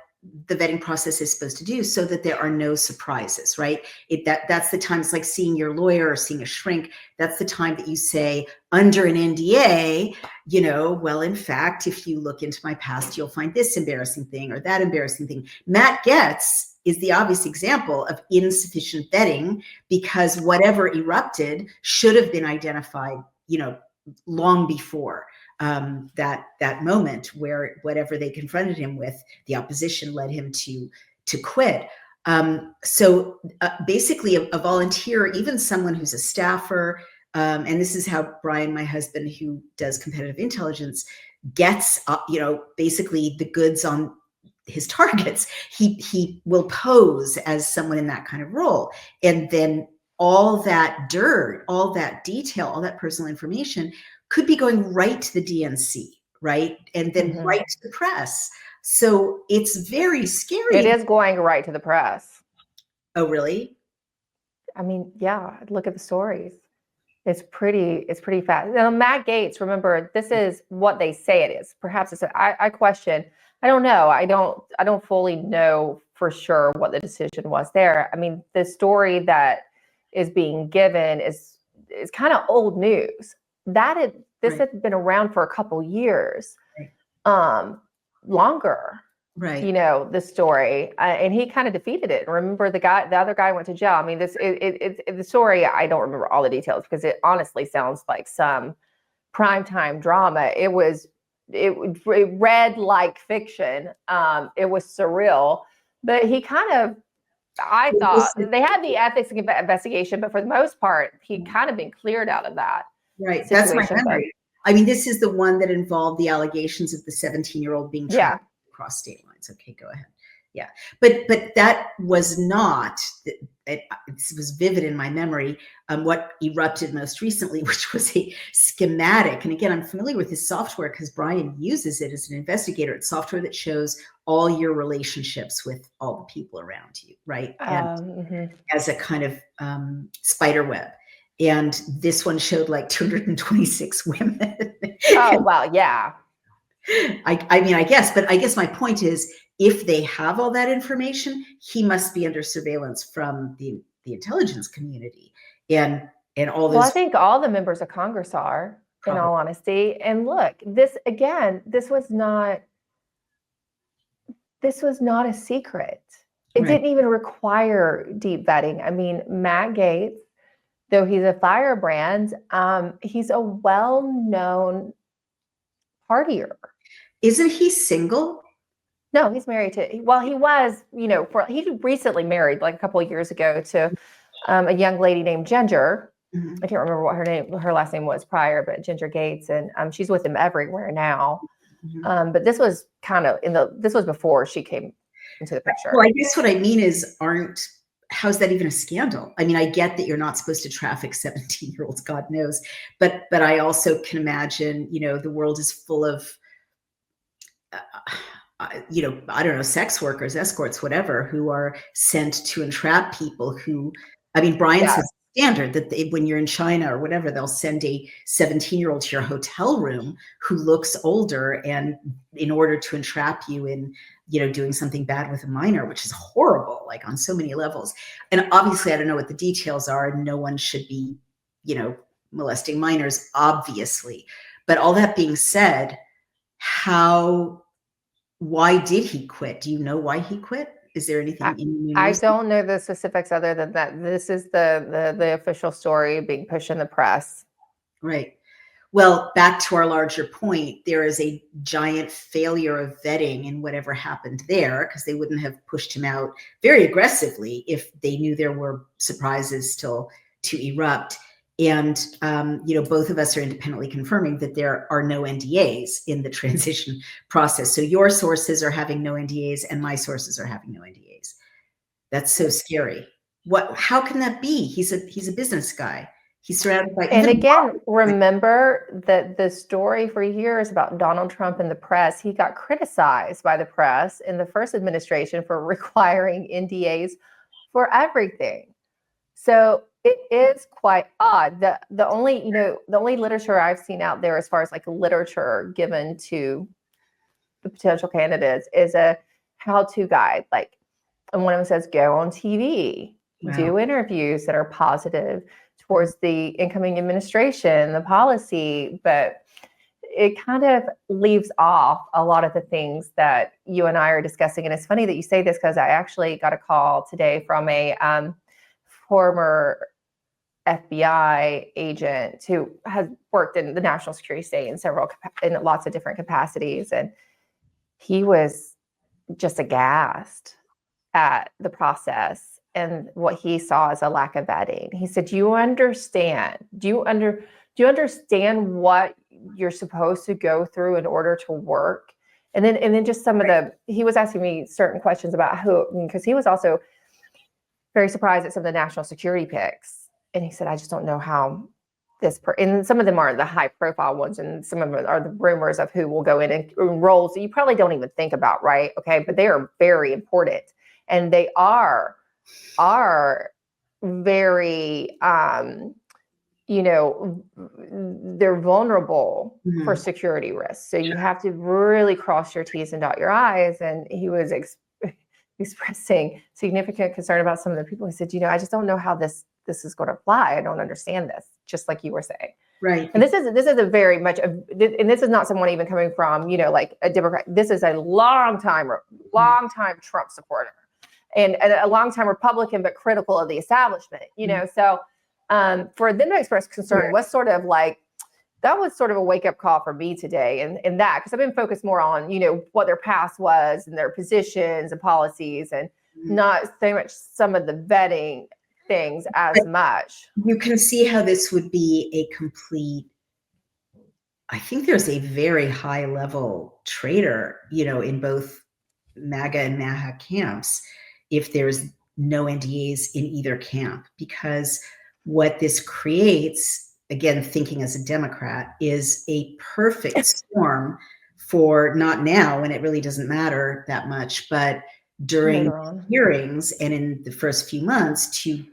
the vetting process is supposed to do, so that there are no surprises, right? That's the time. It's like seeing your lawyer or seeing a shrink. That's the time that you say, under an NDA, well, in fact, if you look into my past, you'll find this embarrassing thing or that embarrassing thing. Matt Getz is the obvious example of insufficient vetting, because whatever erupted should have been identified, long before that moment where whatever they confronted him with, the opposition led him to quit. So basically a volunteer, even someone who's a staffer, and this is how Brian, my husband, who does competitive intelligence, gets basically the goods on his targets. He will pose as someone in that kind of role, and then all that dirt, all that detail, all that personal information could be going right to the DNC, right? And then right to the press. So it's very scary. It is going right to the press. Oh, really? I mean, yeah, look at the stories. It's pretty fast. Now, Matt Gaetz, remember, this is what they say it is. Perhaps it's, I question, I don't know. I don't fully know for sure what the decision was there. I mean, the story that is being given is kind of old news. This had been around for a couple years, longer. Right. The story, and he kind of defeated it. Remember, the other guy went to jail. I mean, the story, I don't remember all the details because it honestly sounds like some primetime drama. It read like fiction. It was surreal, but he kind of, I thought they had the ethics investigation, but for the most part, he'd kind of been cleared out of that. Right. That's my memory. I mean, this is the one that involved the allegations of the 17-year-old being trapped across state lines. Okay, go ahead. Yeah. But that was not, it was vivid in my memory, what erupted most recently, which was a schematic. And again, I'm familiar with this software because Brian uses it as an investigator. It's software that shows all your relationships with all the people around you, right? And as a kind of spider web. And this one showed like 226 women. Oh, wow. Yeah. I mean, I guess my point is, if they have all that information, he must be under surveillance from the intelligence community and all those. Well, I think all the members of Congress are, in all honesty. And look, this was not a secret. It didn't even require deep vetting. I mean, Matt Gaetz, though he's a firebrand, he's a well-known partier. Isn't he single? No, he's married to, he was, he recently married like a couple of years ago to a young lady named Ginger. I can't remember what her last name was prior, but Ginger Gaetz, and she's with him everywhere now. But this was kind of this was before she came into the picture. Well, I guess what I mean is, how's that even a scandal? I mean, I get that you're not supposed to traffic 17-year-olds, God knows, but I also can imagine, the world is full of, I don't know, sex workers, escorts, whatever, who are sent to entrap people who, I mean, Brian says standard that when you're in China or whatever, they'll send a 17-year-old to your hotel room who looks older, and in order to entrap you in, doing something bad with a minor, which is horrible, like on so many levels. And obviously, I don't know what the details are, and no one should be, molesting minors, obviously. But all that being said, why did he quit? Do you know why he quit? Is there anything in the news? I don't know the specifics other than that. This is the official story being pushed in the press. Right. Well, back to our larger point, there is a giant failure of vetting in whatever happened there, because they wouldn't have pushed him out very aggressively if they knew there were surprises still to erupt. And, both of us are independently confirming that there are no NDAs in the transition process. So your sources are having no NDAs and my sources are having no NDAs. That's so scary. How can that be? He's a business guy. He's surrounded by. And again, remember that the story for years about Donald Trump and the press, he got criticized by the press in the first administration for requiring NDAs for everything. So it is quite odd. The only literature I've seen out there as far as like literature given to the potential candidates is a how-to guide. Like, and one of them says, go on TV, do interviews that are positive towards the incoming administration, the policy, but it kind of leaves off a lot of the things that you and I are discussing. And it's funny that you say this, because I actually got a call today from a former FBI agent who has worked in the national security state in lots of different capacities. And he was just aghast at the process and what he saw as a lack of vetting. He said, do you understand what you're supposed to go through in order to work? And then just some of he was asking me certain questions about because he was also very surprised at some of the national security picks. And he said, I just don't know how and some of them are the high profile ones, and some of them are the rumors of who will go in and roles that you probably don't even think about, right? Okay, but they are very important, and they are very, they're vulnerable for security risks. So you have to really cross your T's and dot your I's. And he was expressing significant concern about some of the people. He said, I just don't know how this is going to fly. I don't understand this, just like you were saying. Right. And this is a very much, and this is not someone even coming from, like a Democrat. This is a long time Trump supporter and a long time Republican, but critical of the establishment, So for them to express concern was sort of like, that was sort of a wake up call for me today. And that, because I've been focused more on, what their past was and their positions and policies, and not so much some of the vetting things as much. You can see how this would be a complete, I think there's a very high level traitor, in both MAGA and MAHA camps, if there's no NDAs in either camp, because what this creates, again, thinking as a Democrat, is a perfect storm for not now, when it really doesn't matter that much, but during hearings and in the first few months to,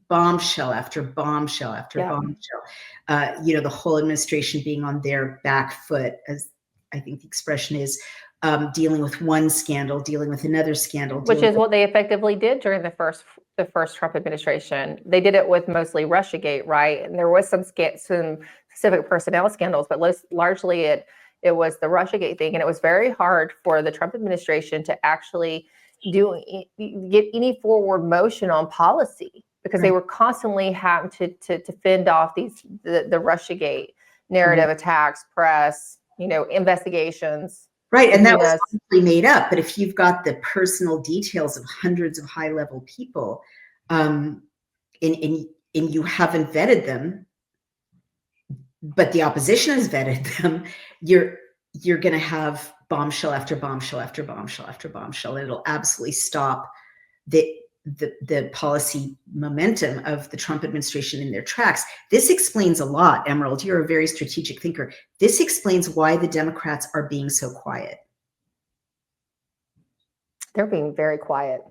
bombshell after bombshell after bombshell, the whole administration being on their back foot, as I think the expression is, dealing with one scandal, dealing with another scandal. Which is what they effectively did during the first Trump administration. They did it with mostly Russiagate, right? And there was some specific personnel scandals, but largely it was the Russiagate thing. And it was very hard for the Trump administration to actually get any forward motion on policy, because they were constantly having to fend off the Russiagate narrative attacks, press, investigations. Right. And that was obviously made up. But if you've got the personal details of hundreds of high level people, and you haven't vetted them, but the opposition has vetted them, you're going to have bombshell after bombshell after bombshell after bombshell. And it'll absolutely stop the policy momentum of the Trump administration in their tracks. This explains a lot, Emerald. You're a very strategic thinker. This explains why the Democrats are being so quiet. They're being very quiet.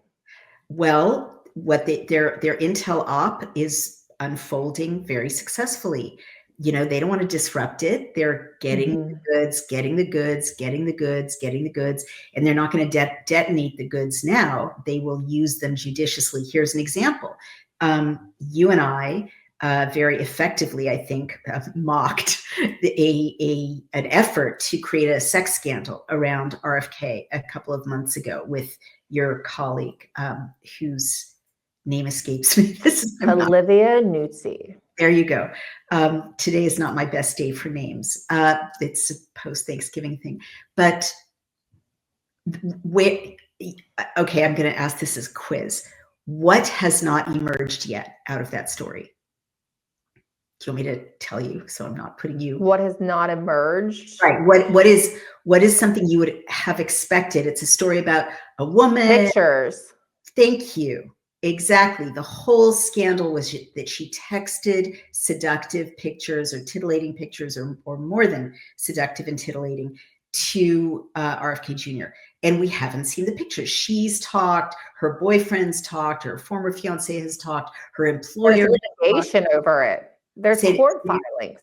Well, what their intel op is unfolding very successfully. They don't want to disrupt it. They're getting the goods, getting the goods, getting the goods, getting the goods, and they're not going to detonate the goods now. They will use them judiciously. Here's an example. You and I very effectively, I think, mocked an effort to create a sex scandal around RFK a couple of months ago with your colleague, whose name escapes me. Olivia Nuzzi. There you go. Today is not my best day for names. It's a post-Thanksgiving thing. But okay, I'm going to ask this as a quiz. What has not emerged yet out of that story? Do you want me to tell you, so I'm not putting you? What has not emerged? Right. What is something you would have expected? It's a story about a woman. Pictures. Thank you. Exactly. The whole scandal was that she texted seductive pictures or titillating pictures, or more than seductive and titillating, to RFK Jr. And we haven't seen the pictures. She's talked, her boyfriend's talked, her former fiance has talked, her employer. There's litigation over it. There's court filings.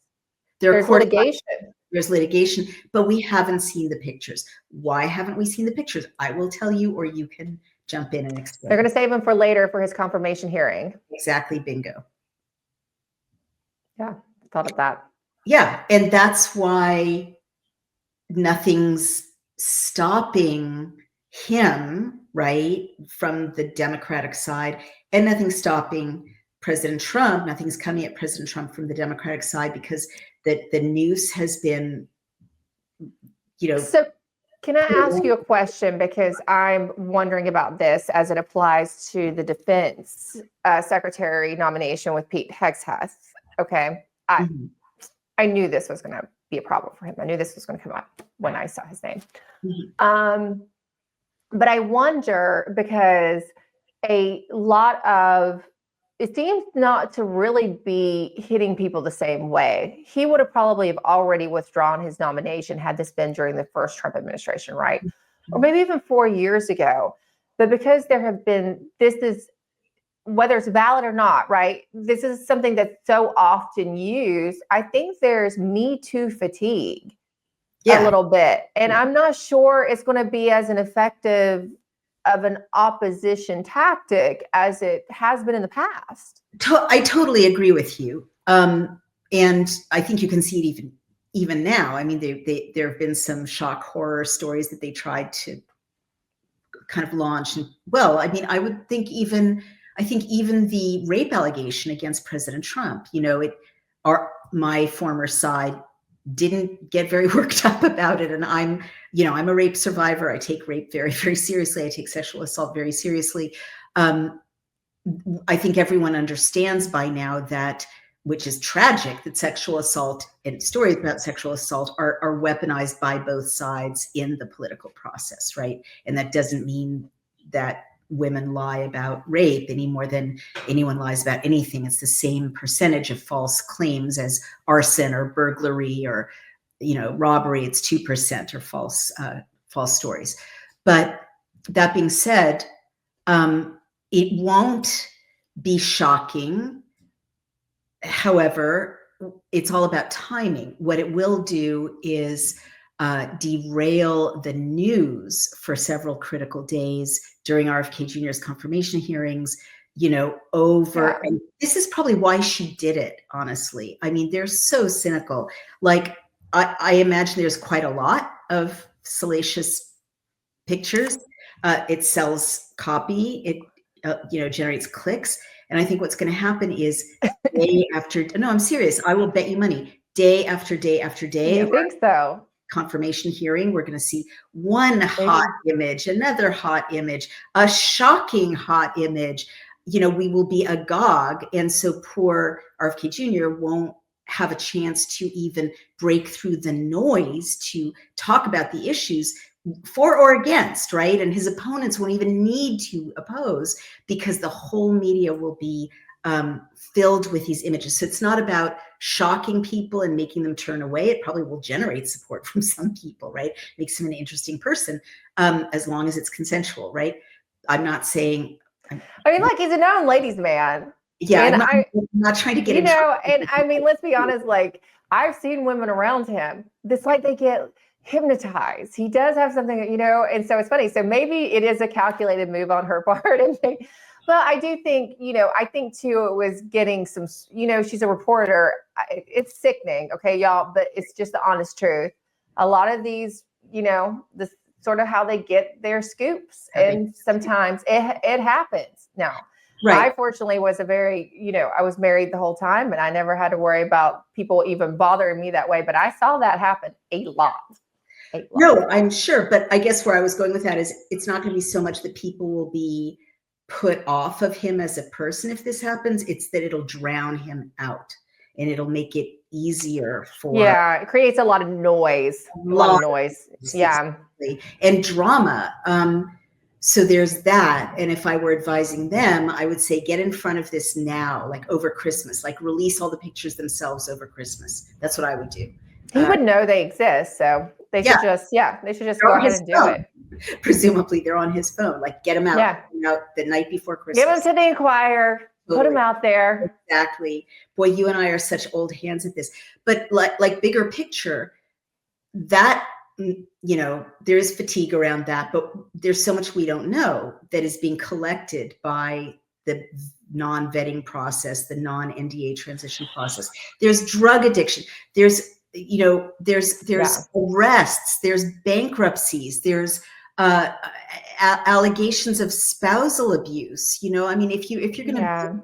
There's litigation. There's litigation, but we haven't seen the pictures. Why haven't we seen the pictures? I will tell you, or you can jump in and explain. They're going to save him for later for his confirmation hearing. Exactly, bingo. Yeah, thought of that. Yeah, and that's why nothing's stopping him, right, from the Democratic side, and nothing's stopping President Trump. Nothing's coming at President Trump from the Democratic side, because the news has been, So can I ask you a question? Because I'm wondering about this as it applies to the defense secretary nomination with Pete Hegseth. Okay. I knew this was going to be a problem for him. I knew this was going to come up when I saw his name. But I wonder, because a lot of it seems not to really be hitting people the same way. He would have probably have already withdrawn his nomination had this been during the first Trump administration, right? Or maybe even 4 years ago. But because there have been, this is, whether it's valid or not, right? This is something that's so often used. I think there's Me Too fatigue a little bit. And I'm not sure it's going to be as an effective of an opposition tactic as it has been in the past. I totally agree with you. And I think you can see it even now. I mean, there have been some shock horror stories that they tried to kind of launch. And well, I mean, I think even the rape allegation against President Trump, my former side didn't get very worked up about it. And I'm a rape survivor. I take rape very, very seriously. I take sexual assault very seriously. I think everyone understands by now that, which is tragic, that sexual assault and stories about sexual assault are weaponized by both sides in the political process, right? And that doesn't mean that women lie about rape any more than anyone lies about anything. It's the same percentage of false claims as arson or burglary or, robbery. It's 2% or false stories. But that being said, it won't be shocking. However, it's all about timing. What it will do is derail the news for several critical days during RFK Jr.'s confirmation hearings, and this is probably why she did it, honestly. I mean, they're so cynical. Like, I imagine there's quite a lot of salacious pictures. It sells copy. It, generates clicks. And I think what's going to happen is I'm serious. I will bet you money, day after day after day. You think so? Confirmation hearing, we're going to see one hot image, another hot image, a shocking hot image. We will be agog. And so poor RFK Jr. won't have a chance to even break through the noise to talk about the issues for or against, right? And his opponents won't even need to oppose because the whole media will be filled with these images. So it's not about shocking people and making them turn away. It probably will generate support from some people, right? Makes him an interesting person, as long as it's consensual, right? I'm not saying. He's a known ladies' man. Yeah, and I'm not trying to get and I mean, let's be honest. Like, I've seen women around him. It's like they get hypnotized. He does have something, and so it's funny. So maybe it is a calculated move on her part, and well, I do think, I think too, it was getting some, she's a reporter. It's sickening. Okay, y'all, but it's just the honest truth. A lot of these, the sort of how they get their scoops. And sometimes it happens. Now, I fortunately was I was married the whole time and I never had to worry about people even bothering me that way. But I saw that happen a lot. No, I'm sure. But I guess where I was going with that is it's not going to be so much that people will be put off of him as a person if this happens. It's that it'll drown him out and it'll make it easier for. Yeah, it creates a lot of noise. A lot of noise. Yeah. And drama. So there's that. And if I were advising them, I would say get in front of this now, like over Christmas, like release all the pictures themselves over Christmas. That's what I would do. He would know they exist. So they should just go ahead and do it. Presumably they're on his phone. Like get them out, the night before Christmas. Give them to the Inquirer. Totally. Put them out there. Exactly. Boy, you and I are such old hands at this. But like bigger picture, that, there is fatigue around that, but there's so much we don't know that is being collected by the non-vetting process, the non-NDA transition process. There's drug addiction. There's arrests, there's bankruptcies, there's allegations of spousal abuse. If you're going to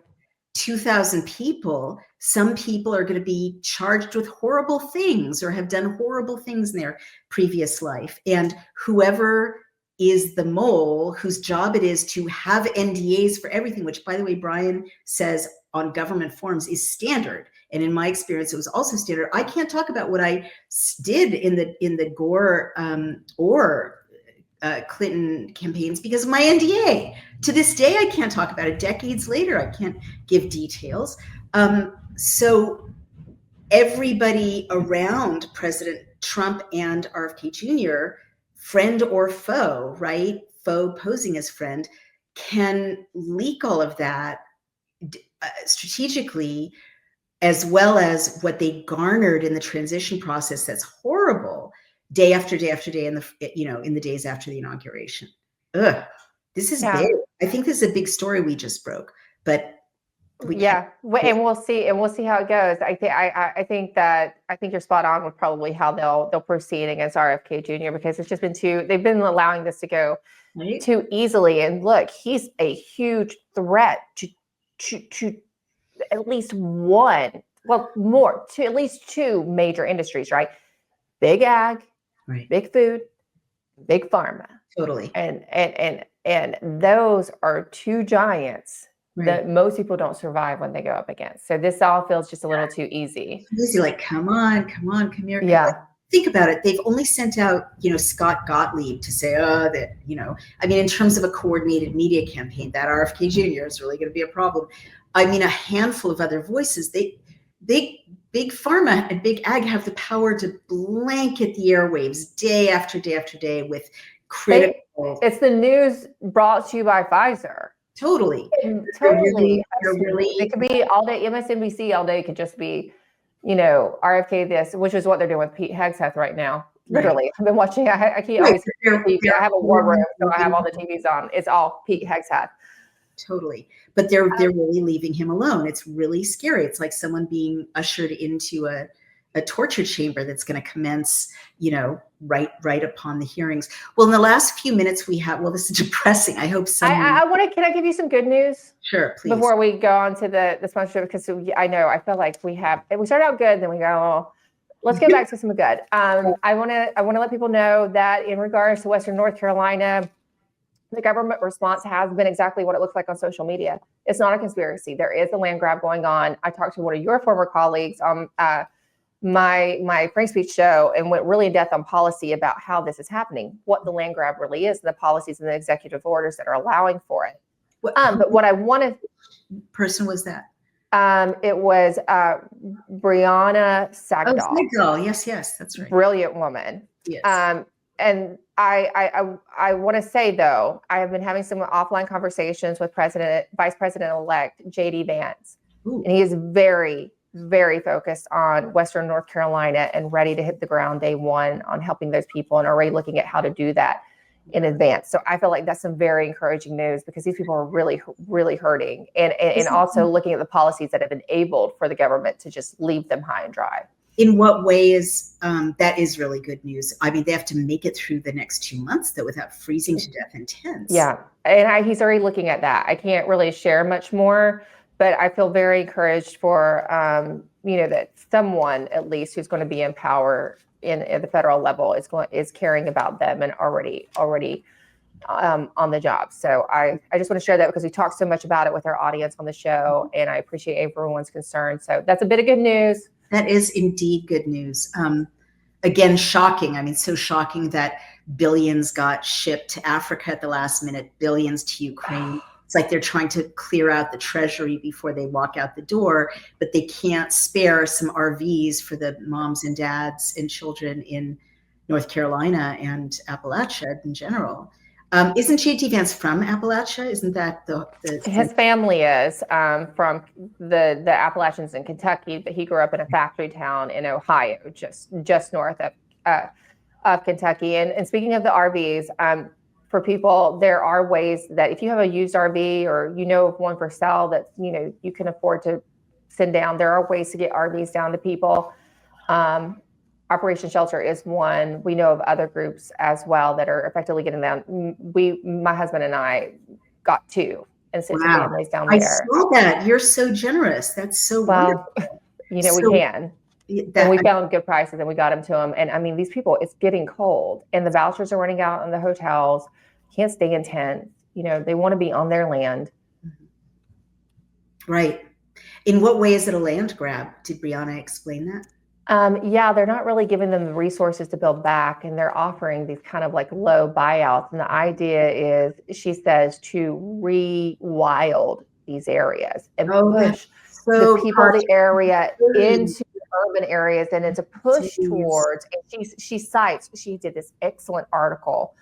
2,000 people, some people are going to be charged with horrible things or have done horrible things in their previous life. And whoever is the mole whose job it is to have NDAs for everything, which, by the way, Brian says on government forms is standard. And in my experience, it was also standard. I can't talk about what I did in the Gore or Clinton campaigns because of my NDA. To this day, I can't talk about it. Decades later, I can't give details. So everybody around President Trump and RFK Jr., friend or foe, right? Foe posing as friend, can leak all of that strategically, as well as what they garnered in the transition process. That's horrible. Day after day after day in the days after the inauguration. This is big. I think this is a big story we just broke, but and we'll see how it goes. I think you're spot on with probably how they'll proceed against RFK Jr. because it's just been they've been allowing this to go too easily. And look, he's a huge threat to at least at least two major industries, right? Big ag, right. Big food, big pharma. Totally. And those are two giants that most people don't survive when they go up against. So this all feels just a little too easy. Easy, like, come on, come here. Yeah. Like, think about it. They've only sent out, Scott Gottlieb to say, in terms of a coordinated media campaign, that RFK Jr. is really going to be a problem. A handful of other voices, Big pharma and big ag have the power to blanket the airwaves day after day after day with critical. It's the news brought to you by Pfizer. Totally. Totally. It could be all day. MSNBC all day could just be, RFK this, which is what they're doing with Pete Hegseth right now. Literally, I've been watching. I can't always. I have a war room, so I have all the TVs on. It's all Pete Hegseth. Totally. But they're really leaving him alone. It's really scary. It's like someone being ushered into a torture chamber that's going to commence, right upon the hearings. Well, in the last few minutes we have, this is depressing. I hope someone. Can I give you some good news? Sure, please. Before we go on to the sponsorship, because I feel like we started out good, then we go, let's get back to some good. I want to let people know that in regards to Western North Carolina, the government response has been exactly what it looks like on social media. It's not a conspiracy. There is a land grab going on. I talked to one of your former colleagues on my Frank Speech show and went really in depth on policy about how this is happening, what the land grab really is, and the policies and the executive orders that are allowing for it. But what I wanted. Person was that? It was Brianna Sagdahl. Oh, Sagdahl. Yes, that's right. Brilliant woman. Yes. And I want to say, though, I have been having some offline conversations with Vice President-elect J.D. Vance. Ooh. And he is very, very focused on Western North Carolina and ready to hit the ground day one on helping those people and already looking at how to do that in advance. So I feel like that's some very encouraging news because these people are really, really hurting and also looking at the policies that have enabled for the government to just leave them high and dry. In what way is that is really good news? They have to make it through the next 2 months though without freezing to death in tents. Yeah, and he's already looking at that. I can't really share much more, but I feel very encouraged for that someone at least who's going to be in power at the federal level is caring about them and already on the job. So I just want to share that because we talked so much about it with our audience on the show, and I appreciate everyone's concern. So that's a bit of good news. That is indeed good news. Again, shocking. So shocking that billions got shipped to Africa at the last minute, billions to Ukraine. It's like they're trying to clear out the treasury before they walk out the door, but they can't spare some RVs for the moms and dads and children in North Carolina and Appalachia in general. Isn't J.D. Vance from Appalachia? Isn't that the his family is from the Appalachians in Kentucky, but he grew up in a factory town in Ohio, just north of Kentucky. And speaking of the RVs, for people, there are ways that if you have a used RV or you know of one for sale that you can afford to send down, there are ways to get RVs down to people. Operation Shelter is one. We know of other groups as well that are effectively getting them. My husband and I got 2 and sent to families down there. I saw that. You're so generous. That's so wonderful. We can. And we found good prices and we got them to them. And I mean, these people, it's getting cold and the vouchers are running out in the hotels. Can't stay in tents. They want to be on their land. Right. In what way is it a land grab? Did Brianna explain that? They're not really giving them the resources to build back, and they're offering these kind of like low buyouts. And the idea is, she says, to rewild these areas and push the people of the area into urban areas. And it's a push towards, and she did this excellent article.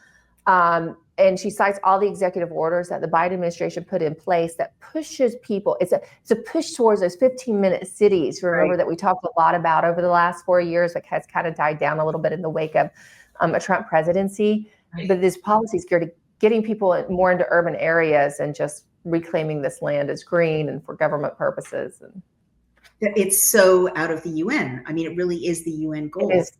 And she cites all the executive orders that the Biden administration put in place that pushes people. It's a push towards those 15-minute cities. Remember that we talked a lot about over the last 4 years, like has kind of died down a little bit in the wake of a Trump presidency. Right. But this policy is geared to getting people more into urban areas and just reclaiming this land as green and for government purposes. And it's so out of the UN. I mean, it really is the UN goal. It is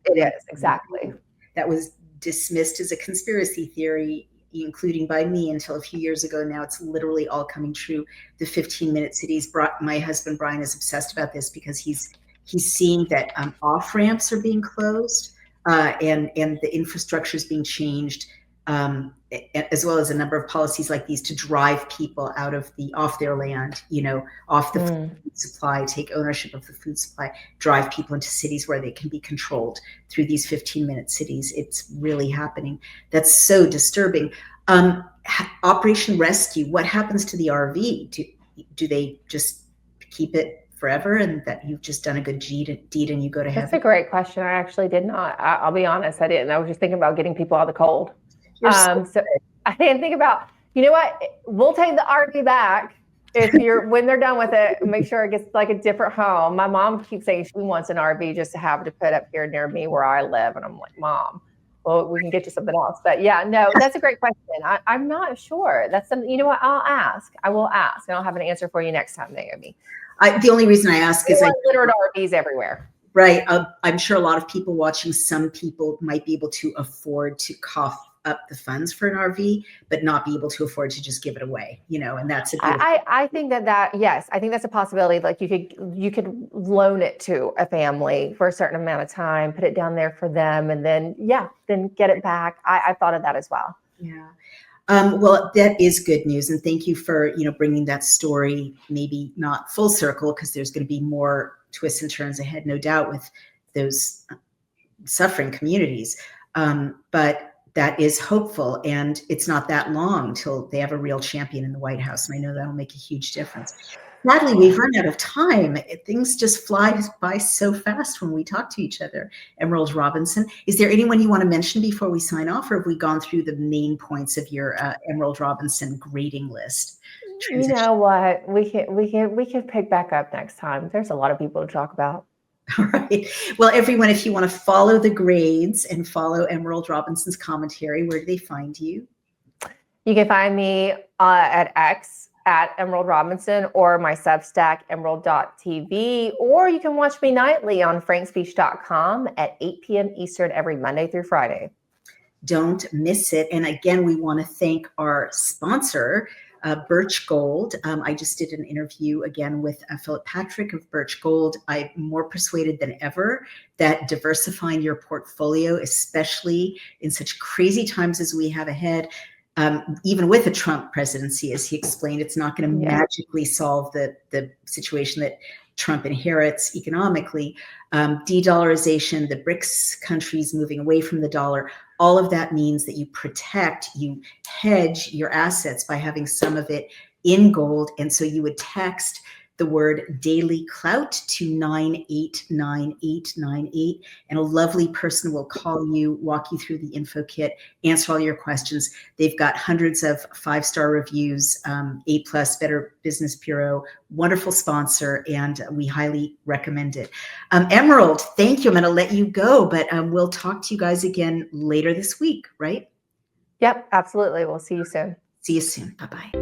exactly. That was dismissed as a conspiracy theory, including by me, until a few years ago. Now it's literally all coming true. The 15-minute cities. My husband Brian is obsessed about this because he's seeing that off ramps are being closed and the infrastructure is being changed, as well as a number of policies like these to drive people off their land, off the food supply, take ownership of the food supply, drive people into cities where they can be controlled through these 15-minute cities. It's really happening. That's so disturbing. Operation Rescue, what happens to the RV? Do they just keep it forever and that you've just done a good deed and you go to heaven? That's a great question. I actually did not. I'll be honest, I didn't. I was just thinking about getting people out of the cold. So I didn't think about, what, we'll take the RV back when they're done with it, make sure it gets like a different home. My mom keeps saying she wants an RV just to have to put up here near me where I live. And I'm like, Mom, well, we can get you something else. But yeah, no, that's a great question. I'm not sure. That's something, what, I will ask and I'll have an answer for you next time, Naomi. The only reason I ask is littered RVs everywhere. Right. I'm sure a lot of people watching, some people might be able to afford to cough up the funds for an RV, but not be able to afford to just give it away, and that's I think yes, I think that's a possibility. Like you could loan it to a family for a certain amount of time, put it down there for them, and then get it back. I thought of that as well. Yeah. Well, that is good news. And thank you for, bringing that story, maybe not full circle, because there's going to be more twists and turns ahead, no doubt, with those suffering communities. But that is hopeful, and it's not that long till they have a real champion in the White House, and I know that'll make a huge difference. Sadly, we've run out of time. Things just fly by so fast when we talk to each other. Emerald Robinson, is there anyone you want to mention before we sign off, or have we gone through the main points of your Emerald Robinson grading list? You know what? We can pick back up next time. There's a lot of people to talk about. All right. Well, everyone, if you want to follow the grades and follow Emerald Robinson's commentary, where do they find you? You can find me at X at Emerald Robinson, or my Substack, emerald.tv, or you can watch me nightly on frankspeech.com at 8 p.m. Eastern every Monday through Friday. Don't miss it. And again, we want to thank our sponsor, Birch Gold. I just did an interview again with Philip Patrick of Birch Gold. I'm more persuaded than ever that diversifying your portfolio, especially in such crazy times as we have ahead, even with a Trump presidency, as he explained, it's not going to magically solve the situation that Trump inherits economically. De-dollarization, the BRICS countries moving away from the dollar, all of that means that you protect, you hedge your assets by having some of it in gold. And so you would text the word Daily Clout to 989898, and a lovely person will call you, walk you through the info kit, answer all your questions. They've got hundreds of 5-star reviews, A+, Better Business Bureau, wonderful sponsor, and we highly recommend it. Emerald, thank you. I'm going to let you go, but we'll talk to you guys again later this week, right? Yep, absolutely. We'll see you soon. See you soon. Bye-bye.